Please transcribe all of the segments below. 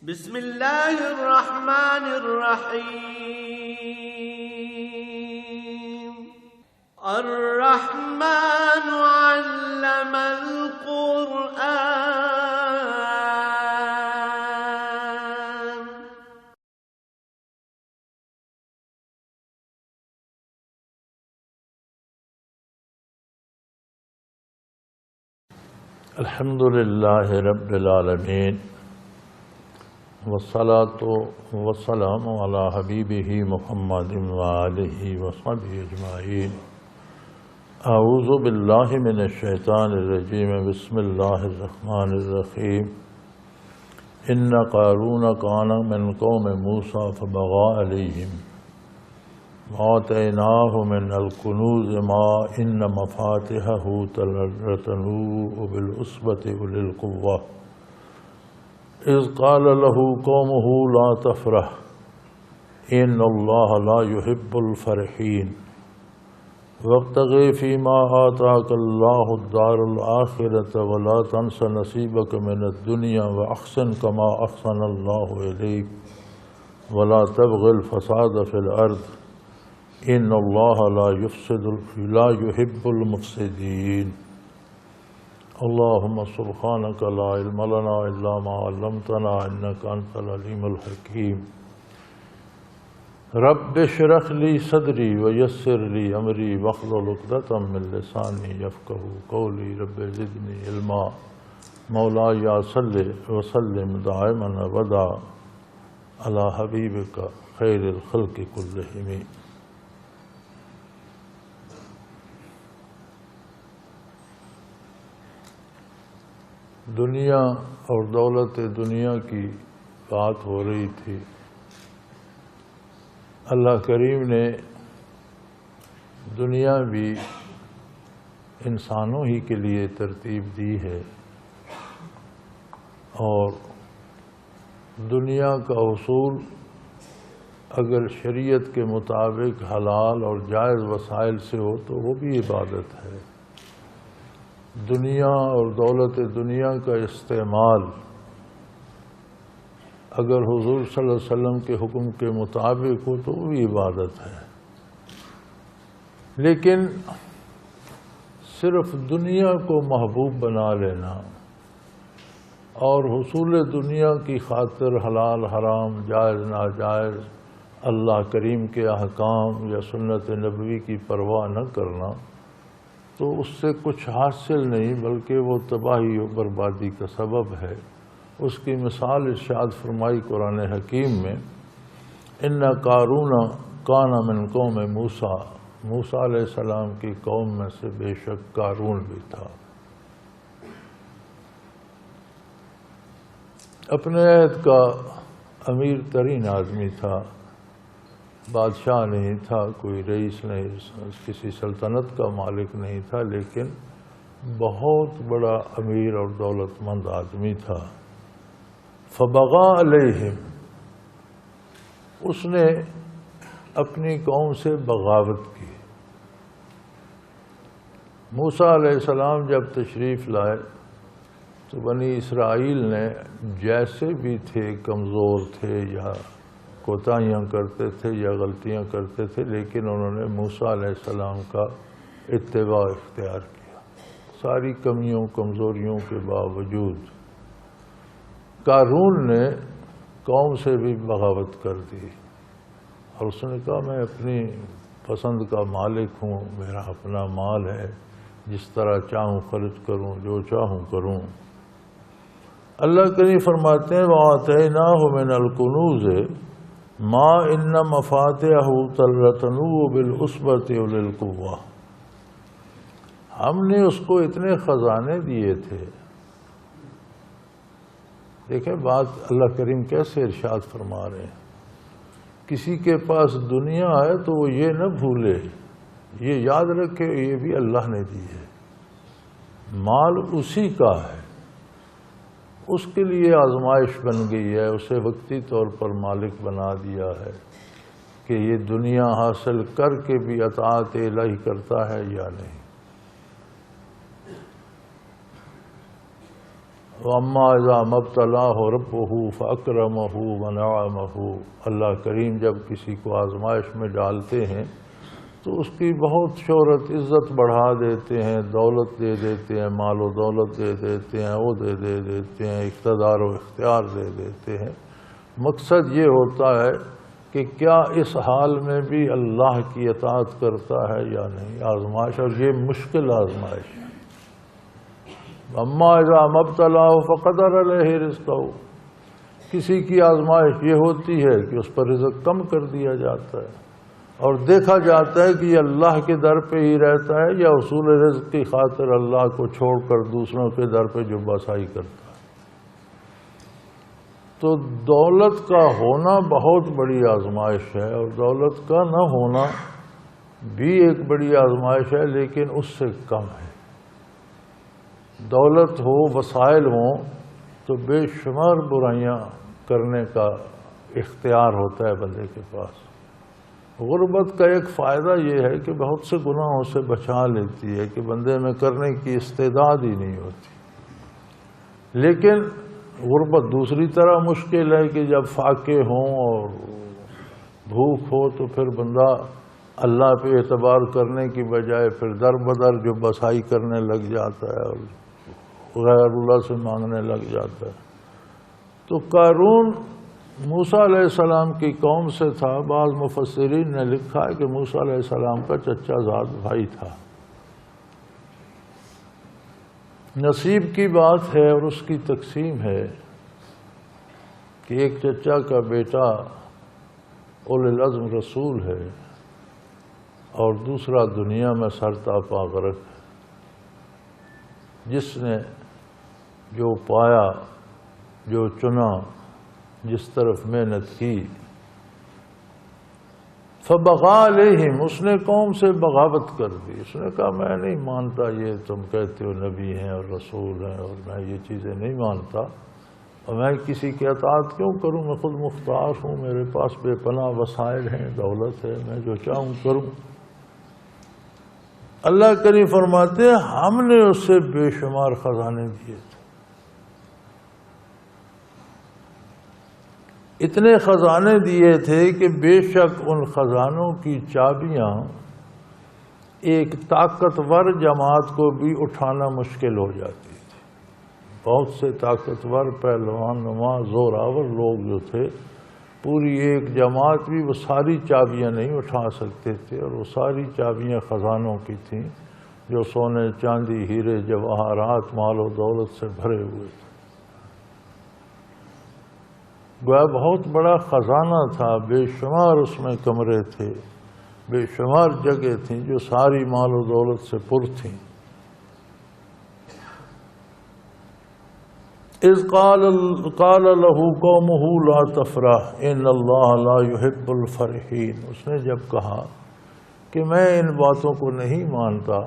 بسم اللہ الرحمن الرحیم الرحمن علم القرآن الحمد للہ رب العالمین والصلاة والسلام علی حبیبہ محمد وآلہ وصحبہ اجمعین۔ اعوذ باللہ من الشیطان الرجیم، بسم اللہ الرحمن الرحیم۔ ان قارون کان من قوم موسیٰ فبغى علیہم وآتیناہ من الکنوز ما ان مفاتحہ لتنوء بالعصبۃ اولي القوہ اذ قال له قومه لا تفرح ان اللہ لا يحب الفرحین وابتغ فيما آتاك اللہ الدار الآخرة ولا تنس نصیبك من الدنیا واحسن كما احسن اللہ الیک ولا تبغ الفساد في الارض ان اللہ لا يحب المفسدین۔ اللہم سبحانک لا علم لنا الا ما علمتنا انک انت العلیم الحکیم۔ رب اشرح لی صدری ویسر لی امری واحلل عقدۃ من لسانی یفقہوا قولی رب زدنی علما۔ مولاي صل وسلم دائما ابدا علی حبیبک خیر الخلق کلہم۔ دنیا اور دولت دنیا کی بات ہو رہی تھی۔ اللہ کریم نے دنیا بھی انسانوں ہی کے لیے ترتیب دی ہے، اور دنیا کا حصول اگر شریعت کے مطابق حلال اور جائز وسائل سے ہو تو وہ بھی عبادت ہے۔ دنیا اور دولت دنیا کا استعمال اگر حضور صلی اللہ علیہ وسلم کے حکم کے مطابق ہو تو وہ بھی عبادت ہے، لیکن صرف دنیا کو محبوب بنا لینا اور حصول دنیا کی خاطر حلال حرام جائز ناجائز اللہ کریم کے احکام یا سنت نبوی کی پرواہ نہ کرنا، تو اس سے کچھ حاصل نہیں بلکہ وہ تباہی و بربادی کا سبب ہے۔ اس کی مثال ارشاد فرمائی قرآن حکیم میں، ان قارون کان من قوم موسیٰ، موسیٰ علیہ السلام کی قوم میں سے بے شک قارون بھی تھا۔ اپنے عہد کا امیر ترین آدمی تھا، بادشاہ نہیں تھا، کوئی رئیس نہیں، کسی سلطنت کا مالک نہیں تھا، لیکن بہت بڑا امیر اور دولت مند آدمی تھا۔ فبغى علیہم، اس نے اپنی قوم سے بغاوت کی۔ موسیٰ علیہ السلام جب تشریف لائے تو بنی اسرائیل نے جیسے بھی تھے، کمزور تھے یا کوتاہیاں کرتے تھے یا غلطیاں کرتے تھے، لیکن انہوں نے موسیٰ علیہ السلام کا اتباع اختیار کیا ساری کمیوں کمزوریوں کے باوجود۔ قارون نے قوم سے بھی بغاوت کر دی اور اس نے کہا میں اپنی پسند کا مالک ہوں، میرا اپنا مال ہے، جس طرح چاہوں خرچ کروں، جو چاہوں کروں۔ اللہ کریم فرماتے ہیں وَآتَيْنَاهُ مِنَ الْكُنُوزِ ما ان مفاتحہ لتنوء بالعصبۃ اولي القوہ، ہم نے اس کو اتنے خزانے دیے تھے۔ دیکھیں بات اللہ کریم کیسے ارشاد فرما رہے ہیں، کسی کے پاس دنیا ہے تو وہ یہ نہ بھولے، یہ یاد رکھے یہ بھی اللہ نے دی ہے، مال اسی کا ہے، اس کے لیے آزمائش بن گئی ہے، اسے وقتی طور پر مالک بنا دیا ہے کہ یہ دنیا حاصل کر کے بھی اطاعت الہی کرتا ہے یا نہیں۔ وَأَمَّا إِذَا مَا ابْتَلَاهُ رَبُّهُ فَأَكْرَمَهُ وَنَعَمَهُ، اللہ کریم جب کسی کو آزمائش میں ڈالتے ہیں تو اس کی بہت شہرت عزت بڑھا دیتے ہیں، دولت دے دیتے ہیں، مال و دولت دے دیتے ہیں، عہدے دے دیتے ہیں، اقتدار و اختیار دے دیتے ہیں۔ مقصد یہ ہوتا ہے کہ کیا اس حال میں بھی اللہ کی اطاعت کرتا ہے یا نہیں، آزمائش، اور یہ مشکل آزمائش ہے۔ اما اذا ما ابتلاه فقدر علیہ رزقہ، کسی کی آزمائش یہ ہوتی ہے کہ اس پر رزق کم کر دیا جاتا ہے اور دیکھا جاتا ہے کہ یہ اللہ کے در پہ ہی رہتا ہے یا حصول رزق کی خاطر اللہ کو چھوڑ کر دوسروں کے در پہ جو بسائی کرتا ہے۔ تو دولت کا ہونا بہت بڑی آزمائش ہے، اور دولت کا نہ ہونا بھی ایک بڑی آزمائش ہے، لیکن اس سے کم ہے۔ دولت ہو، وسائل ہوں تو بے شمار برائیاں کرنے کا اختیار ہوتا ہے بندے کے پاس۔ غربت کا ایک فائدہ یہ ہے کہ بہت سے گناہوں سے بچا لیتی ہے کہ بندے میں کرنے کی استعداد ہی نہیں ہوتی۔ لیکن غربت دوسری طرح مشکل ہے کہ جب فاقے ہوں اور بھوک ہو تو پھر بندہ اللہ پہ اعتبار کرنے کی بجائے پھر در بدر جو بسائی کرنے لگ جاتا ہے اور غیر اللہ سے مانگنے لگ جاتا ہے۔ تو قارون موسیٰ علیہ السلام کی قوم سے تھا۔ بعض مفسرین نے لکھا ہے کہ موسیٰ علیہ السلام کا چچا زاد بھائی تھا۔ نصیب کی بات ہے اور اس کی تقسیم ہے کہ ایک چچا کا بیٹا اولو العزم رسول ہے اور دوسرا دنیا میں سرتاپا غرق ہے۔ جس نے جو پایا، جو چنا، جس طرف محنت کی، فبغى علیہم، اس نے قوم سے بغاوت کر دی۔ اس نے کہا میں نہیں مانتا یہ تم کہتے ہو نبی ہیں اور رسول ہیں، اور میں یہ چیزیں نہیں مانتا، اور میں کسی کی اطاعت کیوں کروں، میں خود مختار ہوں، میرے پاس بے پناہ وسائل ہیں، دولت ہے، میں جو چاہوں کروں۔ اللہ کریم فرماتے ہیں ہم نے اس سے بے شمار خزانے دیے تھے، اتنے خزانے دیے تھے کہ بے شک ان خزانوں کی چابیاں ایک طاقتور جماعت کو بھی اٹھانا مشکل ہو جاتی تھی۔ بہت سے طاقتور پہلوان نما زوراور لوگ جو تھے، پوری ایک جماعت بھی وہ ساری چابیاں نہیں اٹھا سکتے تھے، اور وہ ساری چابیاں خزانوں کی تھیں جو سونے چاندی ہیرے جواہرات مال و دولت سے بھرے ہوئے تھے۔ گویا بہت بڑا خزانہ تھا، بے شمار اس میں کمرے تھے، بے شمار جگہ تھیں جو ساری مال و دولت سے پر تھیں۔ اذ قال له قومه لا تفرح ان اللہ لا يحب الفرحین، اس نے جب کہا کہ میں ان باتوں کو نہیں مانتا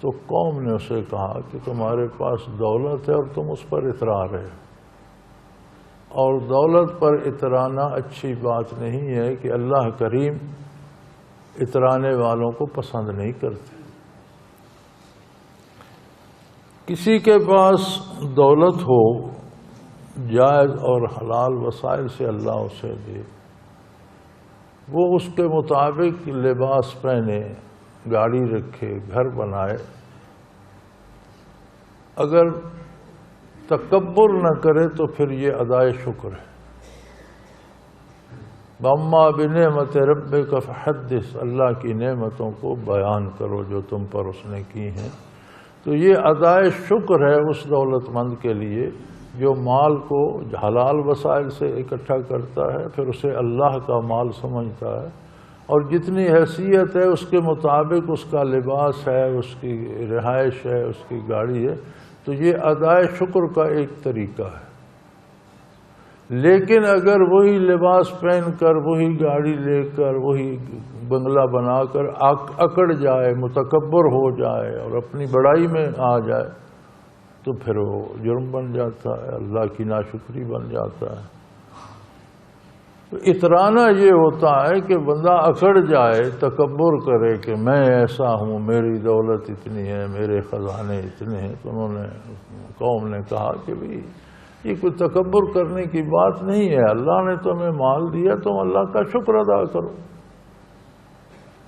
تو قوم نے اسے کہا کہ تمہارے پاس دولت ہے اور تم اس پر اترا رہے، اور دولت پر اترانا اچھی بات نہیں ہے کہ اللہ کریم اترانے والوں کو پسند نہیں کرتے۔ کسی کے پاس دولت ہو، جائز اور حلال وسائل سے اللہ اسے دے، وہ اس کے مطابق لباس پہنے، گاڑی رکھے، گھر بنائے، اگر تکبر نہ کرے تو پھر یہ ادائے شکر ہے۔ وَأَمَّا بِنِعْمَةِ رَبِّكَ فَحَدِّثْ، اللہ کی نعمتوں کو بیان کرو جو تم پر اس نے کی ہیں۔ تو یہ ادائے شکر ہے اس دولت مند کے لیے جو مال کو حلال وسائل سے اکٹھا کرتا ہے، پھر اسے اللہ کا مال سمجھتا ہے، اور جتنی حیثیت ہے اس کے مطابق اس کا لباس ہے، اس کی رہائش ہے، اس کی گاڑی ہے، تو یہ ادائے شکر کا ایک طریقہ ہے۔ لیکن اگر وہی لباس پہن کر، وہی گاڑی لے کر، وہی بنگلہ بنا کر اکڑ جائے، متکبر ہو جائے اور اپنی بڑائی میں آ جائے تو پھر وہ جرم بن جاتا ہے، اللہ کی ناشکری بن جاتا ہے۔ اترانا یہ ہوتا ہے کہ بندہ اکڑ جائے، تکبر کرے کہ میں ایسا ہوں، میری دولت اتنی ہے، میرے خزانے اتنے ہیں۔ تو انہوں نے قوم نے کہا کہ بھی یہ کوئی تکبر کرنے کی بات نہیں ہے، اللہ نے تمہیں مال دیا، تم اللہ کا شکر ادا کرو،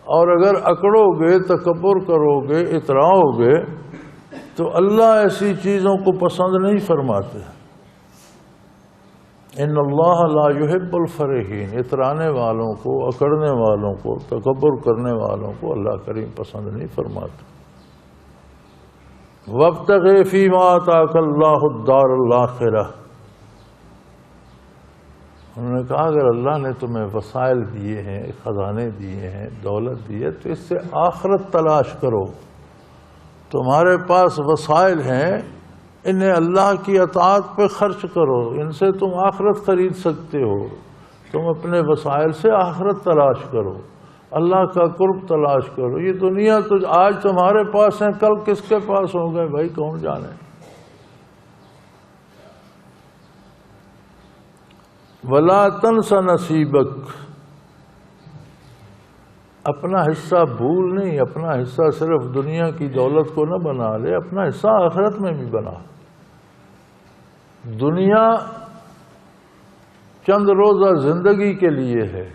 اور اگر اکڑو گے، تکبر کرو گے، اتراؤ گے تو اللہ ایسی چیزوں کو پسند نہیں فرماتے۔ ان اللہ لا يحب الفرحین، اترانے والوں کو، اکڑنے والوں کو، تکبر کرنے والوں کو اللہ کریم پسند نہیں فرماتے۔ وابتغ فیما آتاک اللہ الدار الآخرہ، انہوں نے کہا اگر اللہ نے تمہیں وسائل دیے ہیں، خزانے دیے ہیں، دولت دی ہے، تو اس سے آخرت تلاش کرو۔ تمہارے پاس وسائل ہیں، انہیں اللہ کی اطاعت پہ خرچ کرو، ان سے تم آخرت خرید سکتے ہو۔ تم اپنے وسائل سے آخرت تلاش کرو، اللہ کا قرب تلاش کرو۔ یہ دنیا تو آج تمہارے پاس ہے، کل کس کے پاس ہو گئے بھائی کون جانے۔ وَلَا تَنْسَ نَصِيبَكَ، اپنا حصہ بھول نہیں، اپنا حصہ صرف دنیا کی دولت کو نہ بنا لے، اپنا حصہ آخرت میں بھی بنا۔ دنیا چند روزہ زندگی کے لیے ہے،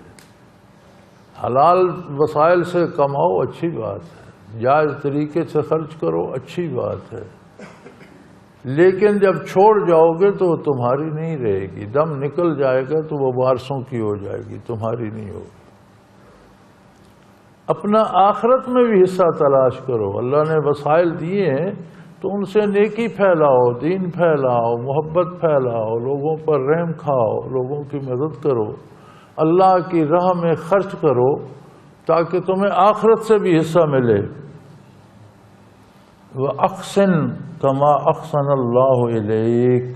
حلال وسائل سے کماؤ اچھی بات ہے، جائز طریقے سے خرچ کرو اچھی بات ہے، لیکن جب چھوڑ جاؤ گے تو وہ تمہاری نہیں رہے گی، دم نکل جائے گا تو وہ وارثوں کی ہو جائے گی، تمہاری نہیں ہوگی۔ اپنا آخرت میں بھی حصہ تلاش کرو، اللہ نے وسائل دیے ہیں تو ان سے نیکی پھیلاؤ، دین پھیلاؤ، محبت پھیلاؤ، لوگوں پر رحم کھاؤ، لوگوں کی مدد کرو، اللہ کی راہ میں خرچ کرو تاکہ تمہیں آخرت سے بھی حصہ ملے۔ وَأَحْسِن كَمَا أَحْسَنَ اللَّهُ إِلَيْكَ،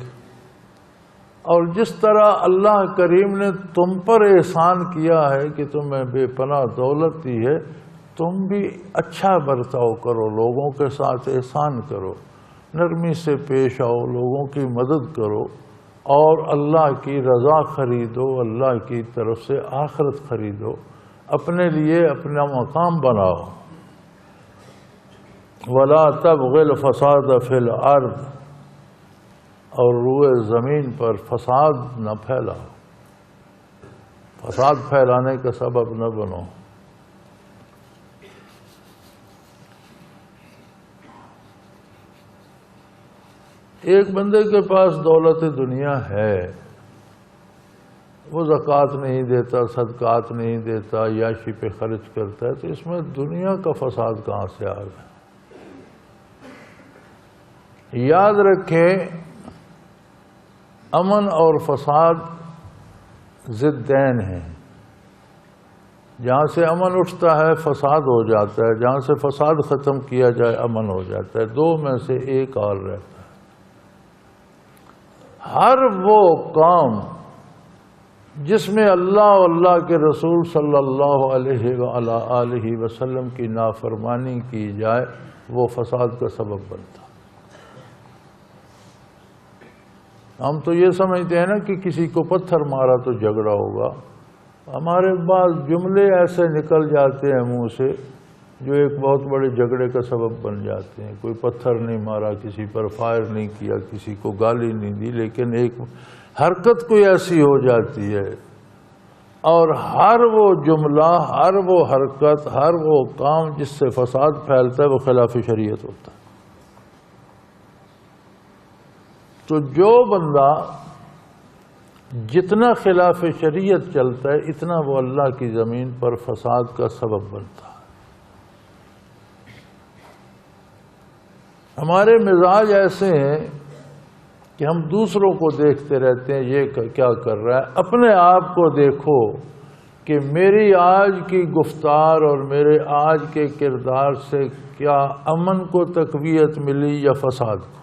اور جس طرح اللہ کریم نے تم پر احسان کیا ہے کہ تمہیں بے پناہ دولت دی ہے، تم بھی اچھا برتاؤ کرو، لوگوں کے ساتھ احسان کرو، نرمی سے پیش آؤ، لوگوں کی مدد کرو، اور اللہ کی رضا خریدو، اللہ کی طرف سے آخرت خریدو، اپنے لیے اپنا مقام بناؤ۔ وَلَا تَبْغِ الْفَسَادَ فِي الْأَرْضِ، اور روئے زمین پر فساد نہ پھیلاؤ، فساد پھیلانے کا سبب نہ بنو۔ ایک بندے کے پاس دولت دنیا ہے، وہ زکوٰۃ نہیں دیتا، صدقات نہیں دیتا، عیاشی پہ خرچ کرتا ہے، تو اس میں دنیا کا فساد کہاں سے آ گیا؟ یاد رکھیں، امن اور فساد ضدین ہیں، جہاں سے امن اٹھتا ہے فساد ہو جاتا ہے، جہاں سے فساد ختم کیا جائے امن ہو جاتا ہے، دو میں سے ایک اور رہتا ہے۔ ہر وہ کام جس میں اللہ اور اللہ کے رسول صلی اللہ علیہ وآلہ وسلم کی نافرمانی کی جائے وہ فساد کا سبب بنتا۔ ہم تو یہ سمجھتے ہیں نا کہ کسی کو پتھر مارا تو جھگڑا ہوگا، ہمارے بعض جملے ایسے نکل جاتے ہیں منہ سے جو ایک بہت بڑے جھگڑے کا سبب بن جاتے ہیں۔ کوئی پتھر نہیں مارا، کسی پر فائر نہیں کیا، کسی کو گالی نہیں دی، لیکن ایک حرکت کوئی ایسی ہو جاتی ہے، اور ہر وہ جملہ، ہر وہ حرکت، ہر وہ کام جس سے فساد پھیلتا ہے وہ خلاف شریعت ہوتا ہے۔ تو جو بندہ جتنا خلاف شریعت چلتا ہے اتنا وہ اللہ کی زمین پر فساد کا سبب بنتا ہے۔ ہمارے مزاج ایسے ہیں کہ ہم دوسروں کو دیکھتے رہتے ہیں، یہ کیا کر رہا ہے، اپنے آپ کو دیکھو کہ میری آج کی گفتار اور میرے آج کے کردار سے کیا امن کو تقویت ملی یا فساد کو۔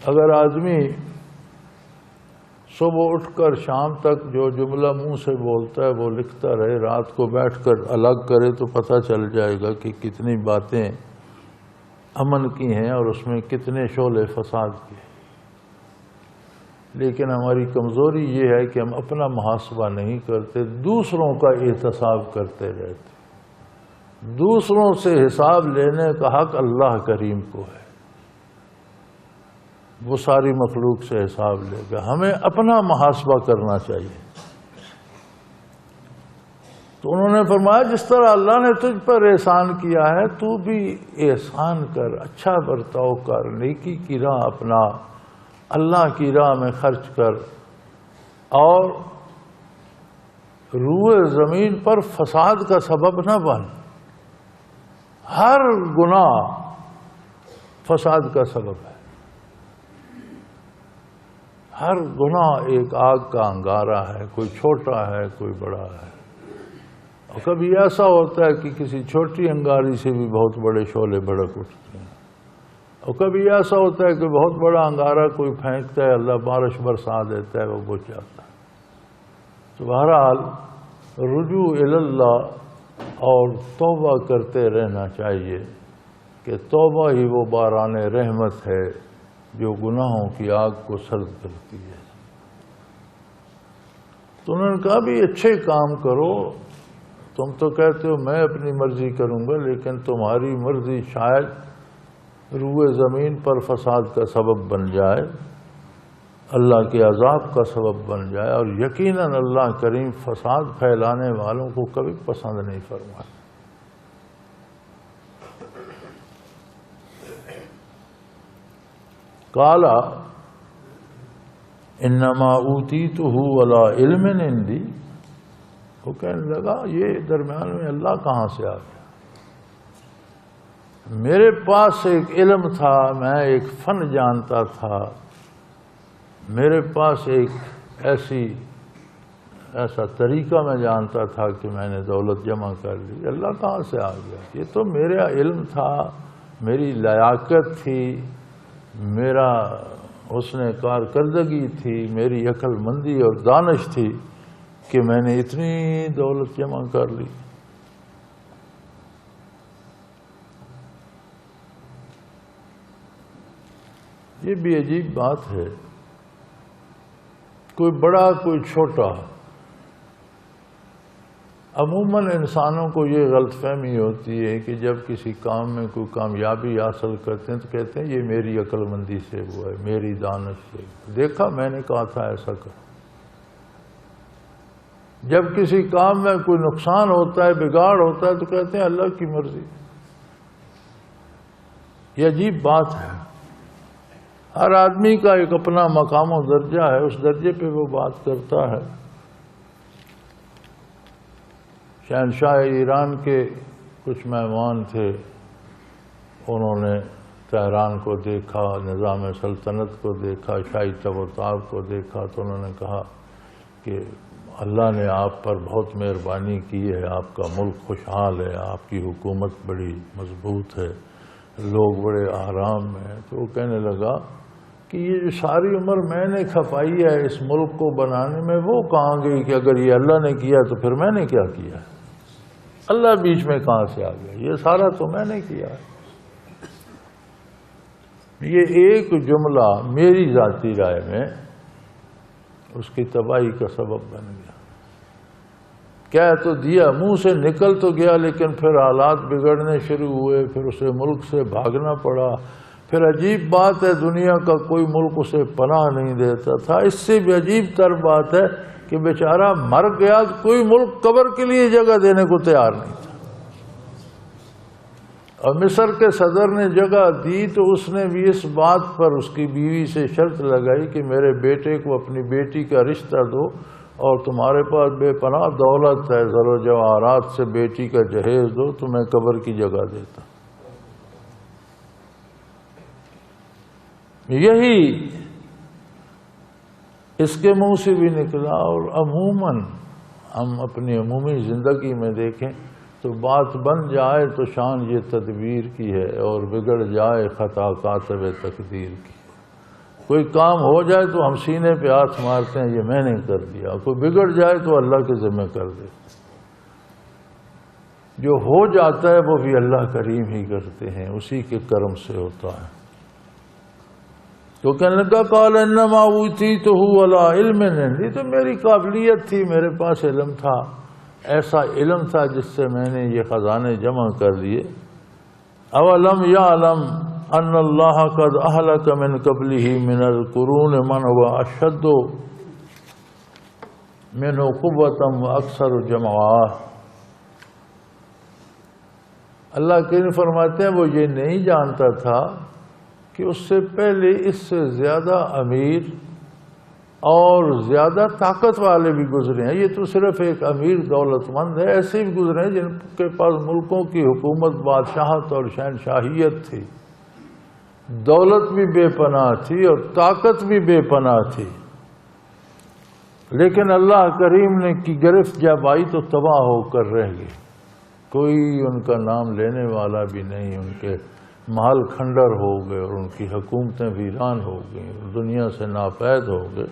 اگر آدمی صبح اٹھ کر شام تک جو جملہ منہ سے بولتا ہے وہ لکھتا رہے، رات کو بیٹھ کر الگ کرے تو پتہ چل جائے گا کہ کتنی باتیں امن کی ہیں اور اس میں کتنے شعلے فساد کے ہیں، لیکن ہماری کمزوری یہ ہے کہ ہم اپنا محاسبہ نہیں کرتے، دوسروں کا احتساب کرتے رہتے۔ دوسروں سے حساب لینے کا حق اللہ کریم کو ہے، وہ ساری مخلوق سے حساب لے گا، ہمیں اپنا محاسبہ کرنا چاہیے۔ تو انہوں نے فرمایا جس طرح اللہ نے تجھ پر احسان کیا ہے تو بھی احسان کر، اچھا برتاؤ کر، نیکی کی راہ اپنا، اللہ کی راہ میں خرچ کر، اور روئے زمین پر فساد کا سبب نہ بن۔ ہر گناہ فساد کا سبب ہے، ہر گناہ ایک آگ کا انگارہ ہے، کوئی چھوٹا ہے کوئی بڑا ہے، اور کبھی ایسا ہوتا ہے کہ کسی چھوٹی انگاری سے بھی بہت بڑے شعلے بھڑک اٹھتے ہیں، اور کبھی ایسا ہوتا ہے کہ بہت بڑا انگارہ کوئی پھینکتا ہے، اللہ بارش برسا دیتا ہے، وہ بجھ جاتا ہے۔ تو بہرحال رجوع اللہ اور توبہ کرتے رہنا چاہیے کہ توبہ ہی وہ باران رحمت ہے جو گناہوں کی آگ کو سرد کرتی ہے۔ تو انہوں نے کہا بھی اچھے کام کرو، تم تو کہتے ہو میں اپنی مرضی کروں گا، لیکن تمہاری مرضی شاید روئے زمین پر فساد کا سبب بن جائے، اللہ کے عذاب کا سبب بن جائے، اور یقیناً اللہ کریم فساد پھیلانے والوں کو کبھی پسند نہیں فرماتا۔ قالا انما اوتیتہ علی علم عندی، وہ کہنے لگا یہ درمیان میں اللہ کہاں سے آ گیا؟ میرے پاس ایک علم تھا، میں ایک فن جانتا تھا، میرے پاس ایک ایسا طریقہ میں جانتا تھا کہ میں نے دولت جمع کر لی، اللہ کہاں سے آ گیا؟ یہ تو میرا علم تھا، میری لیاقت تھی، میرا حسن کارکردگی تھی، میری عقل مندی اور دانش تھی کہ میں نے اتنی دولت جمع کر لی۔ یہ بھی عجیب بات ہے، کوئی بڑا کوئی چھوٹا، عموماً انسانوں کو یہ غلط فہمی ہوتی ہے کہ جب کسی کام میں کوئی کامیابی حاصل کرتے ہیں تو کہتے ہیں یہ میری عقل مندی سے ہوا ہے، میری دانش سے، دیکھا میں نے کہا تھا ایسا کر۔ جب کسی کام میں کوئی نقصان ہوتا ہے، بگاڑ ہوتا ہے، تو کہتے ہیں اللہ کی مرضی۔ یہ عجیب بات ہے، ہر آدمی کا ایک اپنا مقام و درجہ ہے، اس درجے پہ وہ بات کرتا ہے۔ شہنشاہ ایران کے کچھ مہمان تھے، انہوں نے تہران کو دیکھا، نظام سلطنت کو دیکھا، شاہی تب و تاب کو دیکھا، تو انہوں نے کہا کہ اللہ نے آپ پر بہت مہربانی کی ہے، آپ کا ملک خوشحال ہے، آپ کی حکومت بڑی مضبوط ہے، لوگ بڑے آرام میں ہیں۔ تو وہ کہنے لگا کہ یہ جو ساری عمر میں نے کھپائی ہے اس ملک کو بنانے میں، وہ کہاں گئی کہ اگر یہ اللہ نے کیا تو پھر میں نے کیا کیا؟ اللہ بیچ میں کہاں سے آ گیا؟ یہ سارا تو میں نے کیا ہے۔ یہ ایک جملہ میری ذاتی رائے میں اس کی تباہی کا سبب بن گیا۔ کہہ تو دیا، منہ سے نکل تو گیا، لیکن پھر حالات بگڑنے شروع ہوئے، پھر اسے ملک سے بھاگنا پڑا۔ پھر عجیب بات ہے، دنیا کا کوئی ملک اسے پناہ نہیں دیتا تھا۔ اس سے بھی عجیب تر بات ہے کہ بیچارہ مر گیا، کوئی ملک قبر کے لیے جگہ دینے کو تیار نہیں تھا، اور مصر کے صدر نے جگہ دی تو اس نے بھی اس بات پر اس کی بیوی سے شرط لگائی کہ میرے بیٹے کو اپنی بیٹی کا رشتہ دو، اور تمہارے پاس بے پناہ دولت ہے، زر و جواہرات سے بیٹی کا جہیز دو تو میں قبر کی جگہ دیتا۔ یہی اس کے منہ سے بھی نکلا۔ اور عموماً ہم اپنی عمومی زندگی میں دیکھیں تو بات بن جائے تو شان یہ تدبیر کی ہے، اور بگڑ جائے خطا کاتب تقدیر کی۔ کوئی کام ہو جائے تو ہم سینے پہ ہاتھ مارتے ہیں یہ میں نے کر دیا، کوئی بگڑ جائے تو اللہ کے ذمہ کر دیتے۔ جو ہو جاتا ہے وہ بھی اللہ کریم ہی کرتے ہیں، اسی کے کرم سے ہوتا ہے۔ تو کہنے لگا قال انما اوتیتہ علی علم عندی، تو میری قابلیت تھی، میرے پاس علم تھا، ایسا علم تھا جس سے میں نے یہ خزانے جمع کر لیے۔ اولم یعلم ان اللہ قد اہلک من قبلہ من القرون من هو اشد منہ قوۃ واکثر جمعا۔ اللہ کریم فرماتے ہیں وہ یہ نہیں جانتا تھا کہ اس سے پہلے اس سے زیادہ امیر اور زیادہ طاقت والے بھی گزرے ہیں۔ یہ تو صرف ایک امیر دولت مند ہے، ایسے بھی گزرے ہیں جن کے پاس ملکوں کی حکومت، بادشاہت اور شہنشاہیت تھی، دولت بھی بے پناہ تھی اور طاقت بھی بے پناہ تھی، لیکن اللہ کریم نے کی گرفت جب آئی تو تباہ ہو کر رہ گئی، کوئی ان کا نام لینے والا بھی نہیں، ان کے محل کھنڈر ہو گئے اور ان کی حکومتیں ویران ہو گئیں، دنیا سے ناپید ہو گئے۔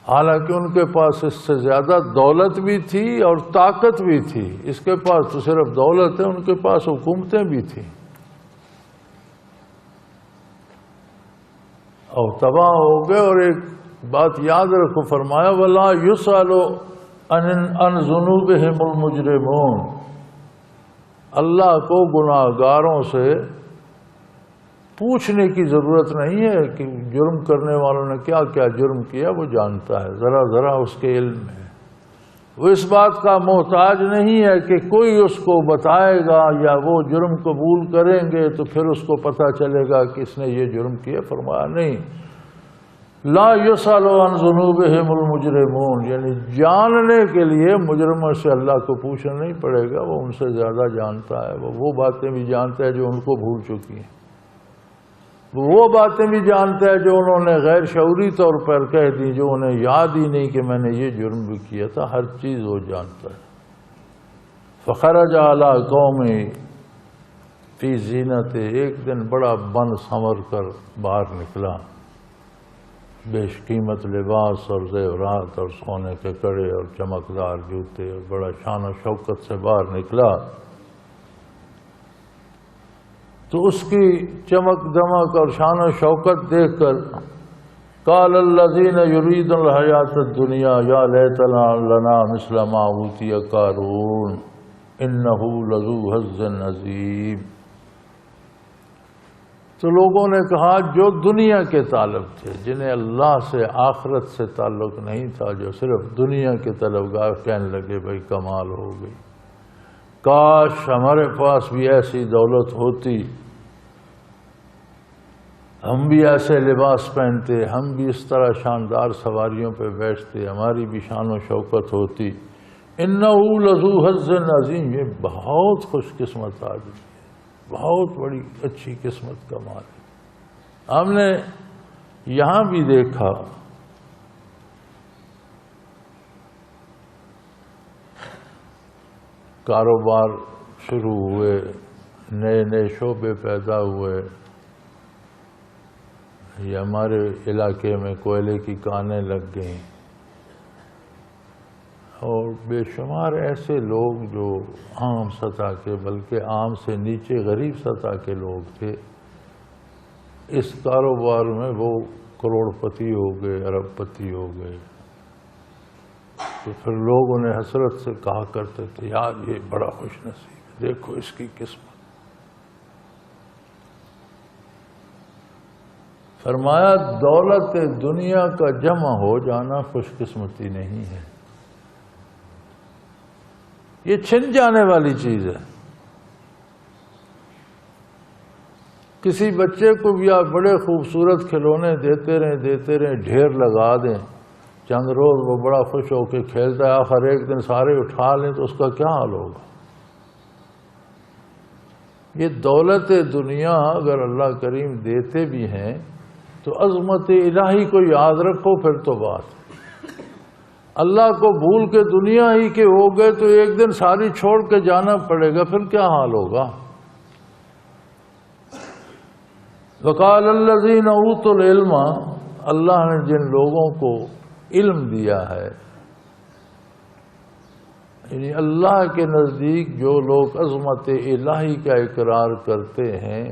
حالانکہ ان کے پاس اس سے زیادہ دولت بھی تھی اور طاقت بھی تھی، اس کے پاس تو صرف دولت ہے، ان کے پاس حکومتیں بھی تھیں، اور تباہ ہو گئے۔ اور ایک بات یاد رکھو، فرمایا وَلَا يُسْأَلُ عَنْ ذُنُوبِهِمُ الْمُجْرِمُونَ، اللہ کو گناہگاروں سے پوچھنے کی ضرورت نہیں ہے کہ جرم کرنے والوں نے کیا کیا جرم کیا، وہ جانتا ہے، ذرا ذرا اس کے علم ہے، وہ اس بات کا محتاج نہیں ہے کہ کوئی اس کو بتائے گا یا وہ جرم قبول کریں گے تو پھر اس کو پتہ چلے گا کہ اس نے یہ جرم کیا۔ فرمایا نہیں، لا يسأل عن ذنوبهم المجرمون، یعنی جاننے کے لیے مجرموں سے اللہ کو پوچھنا نہیں پڑے گا، وہ ان سے زیادہ جانتا ہے، وہ باتیں بھی جانتا ہے جو ان کو بھول چکی ہیں، وہ باتیں بھی جانتا ہے جو انہوں نے غیر شعوری طور پر کہہ دی، جو انہیں یاد ہی نہیں کہ میں نے یہ جرم بھی کیا تھا، ہر چیز وہ جانتا ہے۔ فخرج علی قوم فی زینت، ایک دن بڑا بن سنور کر باہر نکلا، بیش قیمت لباس اور زیورات اور سونے کے کڑے اور چمکدار جوتے اور بڑا شان و شوکت سے باہر نکلا، تو اس کی چمک دمک اور شان و شوکت دیکھ کر قال الذین یریدون الحیاۃ الدنیا یا لیت لنا مثل ما اوتی قارون انہ لذو حظ عظیم۔ تو لوگوں نے کہا جو دنیا کے طالب تھے، جنہیں اللہ سے آخرت سے تعلق نہیں تھا، جو صرف دنیا کے طلبگار، کہنے لگے بھائی کمال ہو گئی، کاش ہمارے پاس بھی ایسی دولت ہوتی، ہم بھی ایسے لباس پہنتے، ہم بھی اس طرح شاندار سواریوں پہ بیٹھتے، ہماری بھی شان و شوکت ہوتی۔ انہ لذو حظ عظیم، یہ بہت خوش قسمت آدمی، بہت بڑی اچھی قسمت کا مال ہے۔ ہم نے یہاں بھی دیکھا کاروبار شروع ہوئے، نئے نئے شعبے پیدا ہوئے، یہ ہمارے علاقے میں کوئلے کی کانیں لگ گئیں، اور بے شمار ایسے لوگ جو عام سطح کے بلکہ عام سے نیچے غریب سطح کے لوگ تھے، اس کاروبار میں وہ کروڑ پتی ہو گئے، ارب پتی ہو گئے۔ تو پھر لوگ انہیں حسرت سے کہا کرتے تھے یار یہ بڑا خوش نصیب ہے، دیکھو اس کی قسمت۔ فرمایا دولت دنیا کا جمع ہو جانا خوش قسمتی نہیں ہے، یہ چھن جانے والی چیز ہے۔ کسی بچے کو بھی آپ بڑے خوبصورت کھلونے دیتے رہیں، ڈھیر لگا دیں، چند روز وہ بڑا خوش ہو کے کھیلتا ہے، آخر ایک دن سارے اٹھا لیں تو اس کا کیا حال ہوگا؟ یہ دولت دنیا اگر اللہ کریم دیتے بھی ہیں تو عظمت الہی کو یاد رکھو، پھر تو بات اللہ کو بھول کے دنیا ہی کے ہو گئے تو ایک دن ساری چھوڑ کے جانا پڑے گا، پھر کیا حال ہوگا؟ وقال الذین اوتوا العلم، اللہ نے جن لوگوں کو علم دیا ہے، یعنی اللہ کے نزدیک جو لوگ عظمت الہی کا اقرار کرتے ہیں،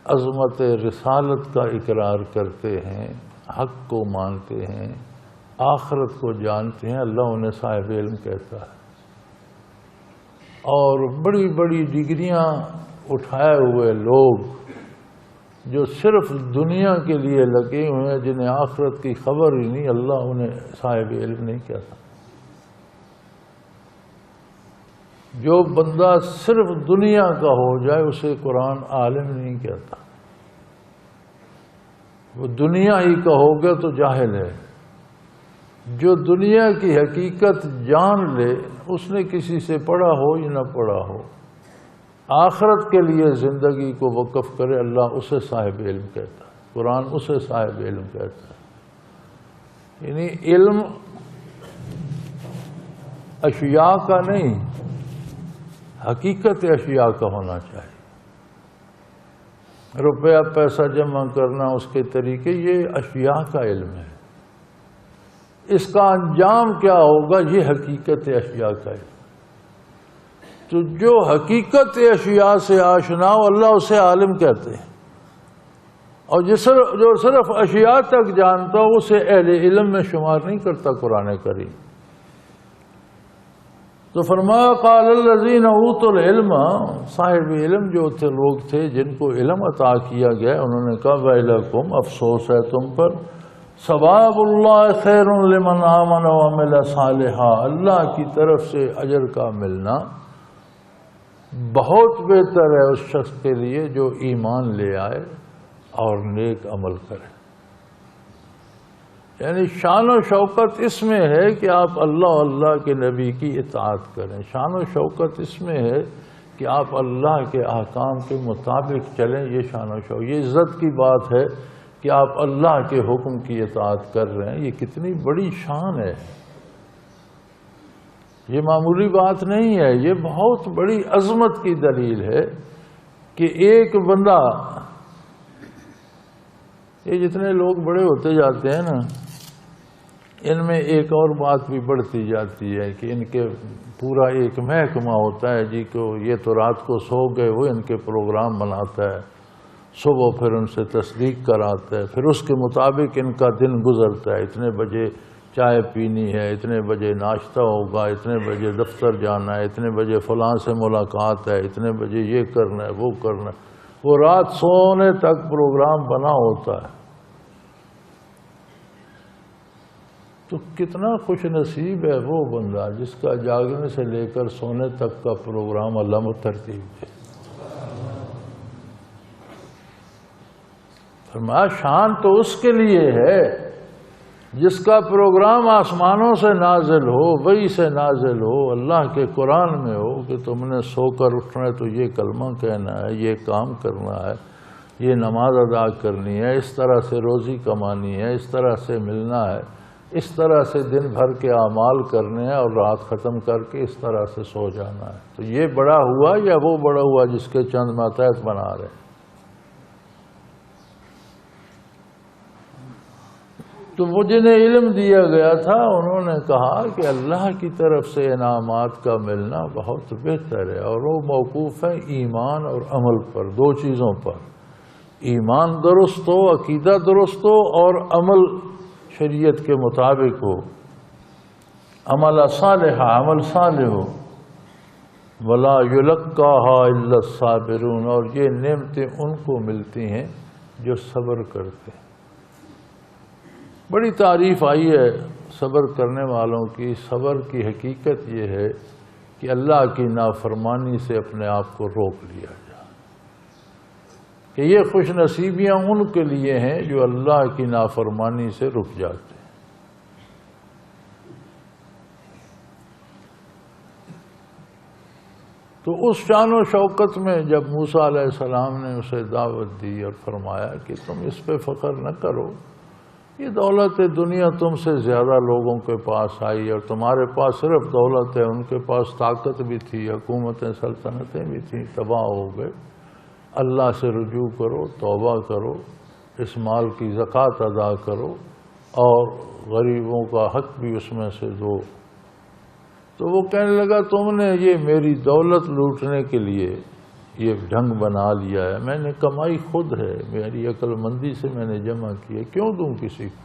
عظمت رسالت کا اقرار کرتے ہیں، حق کو مانتے ہیں، آخرت کو جانتے ہیں، اللہ انہیں صاحب علم کہتا ہے۔ اور بڑی بڑی ڈگریاں اٹھائے ہوئے لوگ جو صرف دنیا کے لیے لگے ہوئے ہیں، جنہیں آخرت کی خبر ہی نہیں، اللہ انہیں صاحب علم نہیں کہتا۔ جو بندہ صرف دنیا کا ہو جائے اسے قرآن عالم نہیں کہتا۔ وہ دنیا ہی کا ہو گیا تو جاہل ہے۔ جو دنیا کی حقیقت جان لے، اس نے کسی سے پڑھا ہو یا نہ پڑھا ہو، آخرت کے لیے زندگی کو وقف کرے، اللہ اسے صاحب علم کہتا ہے، قرآن اسے صاحب علم کہتا ہے۔ یعنی علم اشیاء کا نہیں، حقیقت اشیاء کا ہونا چاہیے۔ روپیہ پیسہ جمع کرنا، اس کے طریقے، یہ اشیاء کا علم ہے۔ اس کا انجام کیا ہوگا، یہ حقیقت اشیاء کا علم۔ تو جو حقیقت اشیاء سے آشنا ہو، اللہ اسے عالم کہتے ہیں، اور جو صرف اشیاء تک جانتا ہو اسے اہل علم میں شمار نہیں کرتا قرآن کریم۔ تو فرمایا قال الذین اوتوا العلم، صاحب علم جو تھے لوگ تھے جن کو علم عطا کیا گیا، انہوں نے کہا ویلکم، افسوس ہے تم پر، ثواب اللہ خیر لمن آمن وعمل صالحا، اللہ کی طرف سے اجر کا ملنا بہت بہتر ہے اس شخص کے لیے جو ایمان لے آئے اور نیک عمل کرے۔ یعنی شان و شوکت اس میں ہے کہ آپ اللہ کے نبی کی اطاعت کریں، شان و شوکت اس میں ہے کہ آپ اللہ کے احکام کے مطابق چلیں، یہ شان و شوکت، یہ عزت کی بات ہے کہ آپ اللہ کے حکم کی اطاعت کر رہے ہیں، یہ کتنی بڑی شان ہے، یہ معمولی بات نہیں ہے، یہ بہت بڑی عظمت کی دلیل ہے کہ ایک بندہ، یہ جتنے لوگ بڑے ہوتے جاتے ہیں نا، ان میں ایک اور بات بھی بڑھتی جاتی ہے کہ ان کے پورا ایک محکمہ ہوتا ہے جی کو یہ تو رات کو سو گئے، وہ ان کے پروگرام بناتا ہے، صبح پھر ان سے تصدیق کراتا ہے، پھر اس کے مطابق ان کا دن گزرتا ہے، اتنے بجے چائے پینی ہے، اتنے بجے ناشتہ ہوگا، اتنے بجے دفتر جانا ہے، اتنے بجے فلاں سے ملاقات ہے، اتنے بجے یہ کرنا ہے، وہ کرنا ہے، وہ رات سونے تک پروگرام بنا ہوتا ہے۔ تو کتنا خوش نصیب ہے وہ بندہ جس کا جاگنے سے لے کر سونے تک کا پروگرام اللہ ترتیب دے۔ فرمایا شان تو اس کے لیے ہے جس کا پروگرام آسمانوں سے نازل ہو، وحی سے نازل ہو، اللہ کے قرآن میں ہو کہ تم نے سو کر اٹھنا ہے تو یہ کلمہ کہنا ہے، یہ کام کرنا ہے، یہ نماز ادا کرنی ہے، اس طرح سے روزی کمانی ہے، اس طرح سے ملنا ہے، اس طرح سے دن بھر کے اعمال کرنے ہیں اور رات ختم کر کے اس طرح سے سو جانا ہے۔ تو یہ بڑا ہوا یا وہ بڑا ہوا جس کے چند ماتحت بنا رہے ہیں؟ تو وہ جنہیں علم دیا گیا تھا انہوں نے کہا کہ اللہ کی طرف سے انعامات کا ملنا بہت بہتر ہے، اور وہ موقوف ہے ایمان اور عمل پر، دو چیزوں پر، ایمان درست ہو، عقیدہ درست ہو، اور عمل شریعت کے مطابق ہو، عمل صالح، عمل صالح ہو، وَلَا يُلَقَّاهَا إِلَّا الصَّابِرُونَ، اور یہ نعمتیں ان کو ملتی ہیں جو صبر کرتے ہیں۔ بڑی تعریف آئی ہے صبر کرنے والوں کی۔ صبر کی حقیقت یہ ہے کہ اللہ کی نافرمانی سے اپنے آپ کو روک لیا جائے، کہ یہ خوش نصیبیاں ان کے لیے ہیں جو اللہ کی نافرمانی سے رک جاتے ہیں۔ تو اس شان و شوکت میں جب موسیٰ علیہ السلام نے اسے دعوت دی اور فرمایا کہ تم اس پہ فخر نہ کرو، یہ دولت دنیا تم سے زیادہ لوگوں کے پاس آئی، اور تمہارے پاس صرف دولت ہے، ان کے پاس طاقت بھی تھی، حکومتیں، سلطنتیں بھی تھیں، تباہ ہو گئے۔ اللہ سے رجوع کرو، توبہ کرو، اس مال کی زکوٰۃ ادا کرو، اور غریبوں کا حق بھی اس میں سے دو۔ تو وہ کہنے لگا تم نے یہ میری دولت لوٹنے کے لیے یہ ڈھنگ بنا لیا ہے، میں نے کمائی خود ہے، میری عقل مندی سے میں نے جمع کی ہے، کیوں دوں کسی کو؟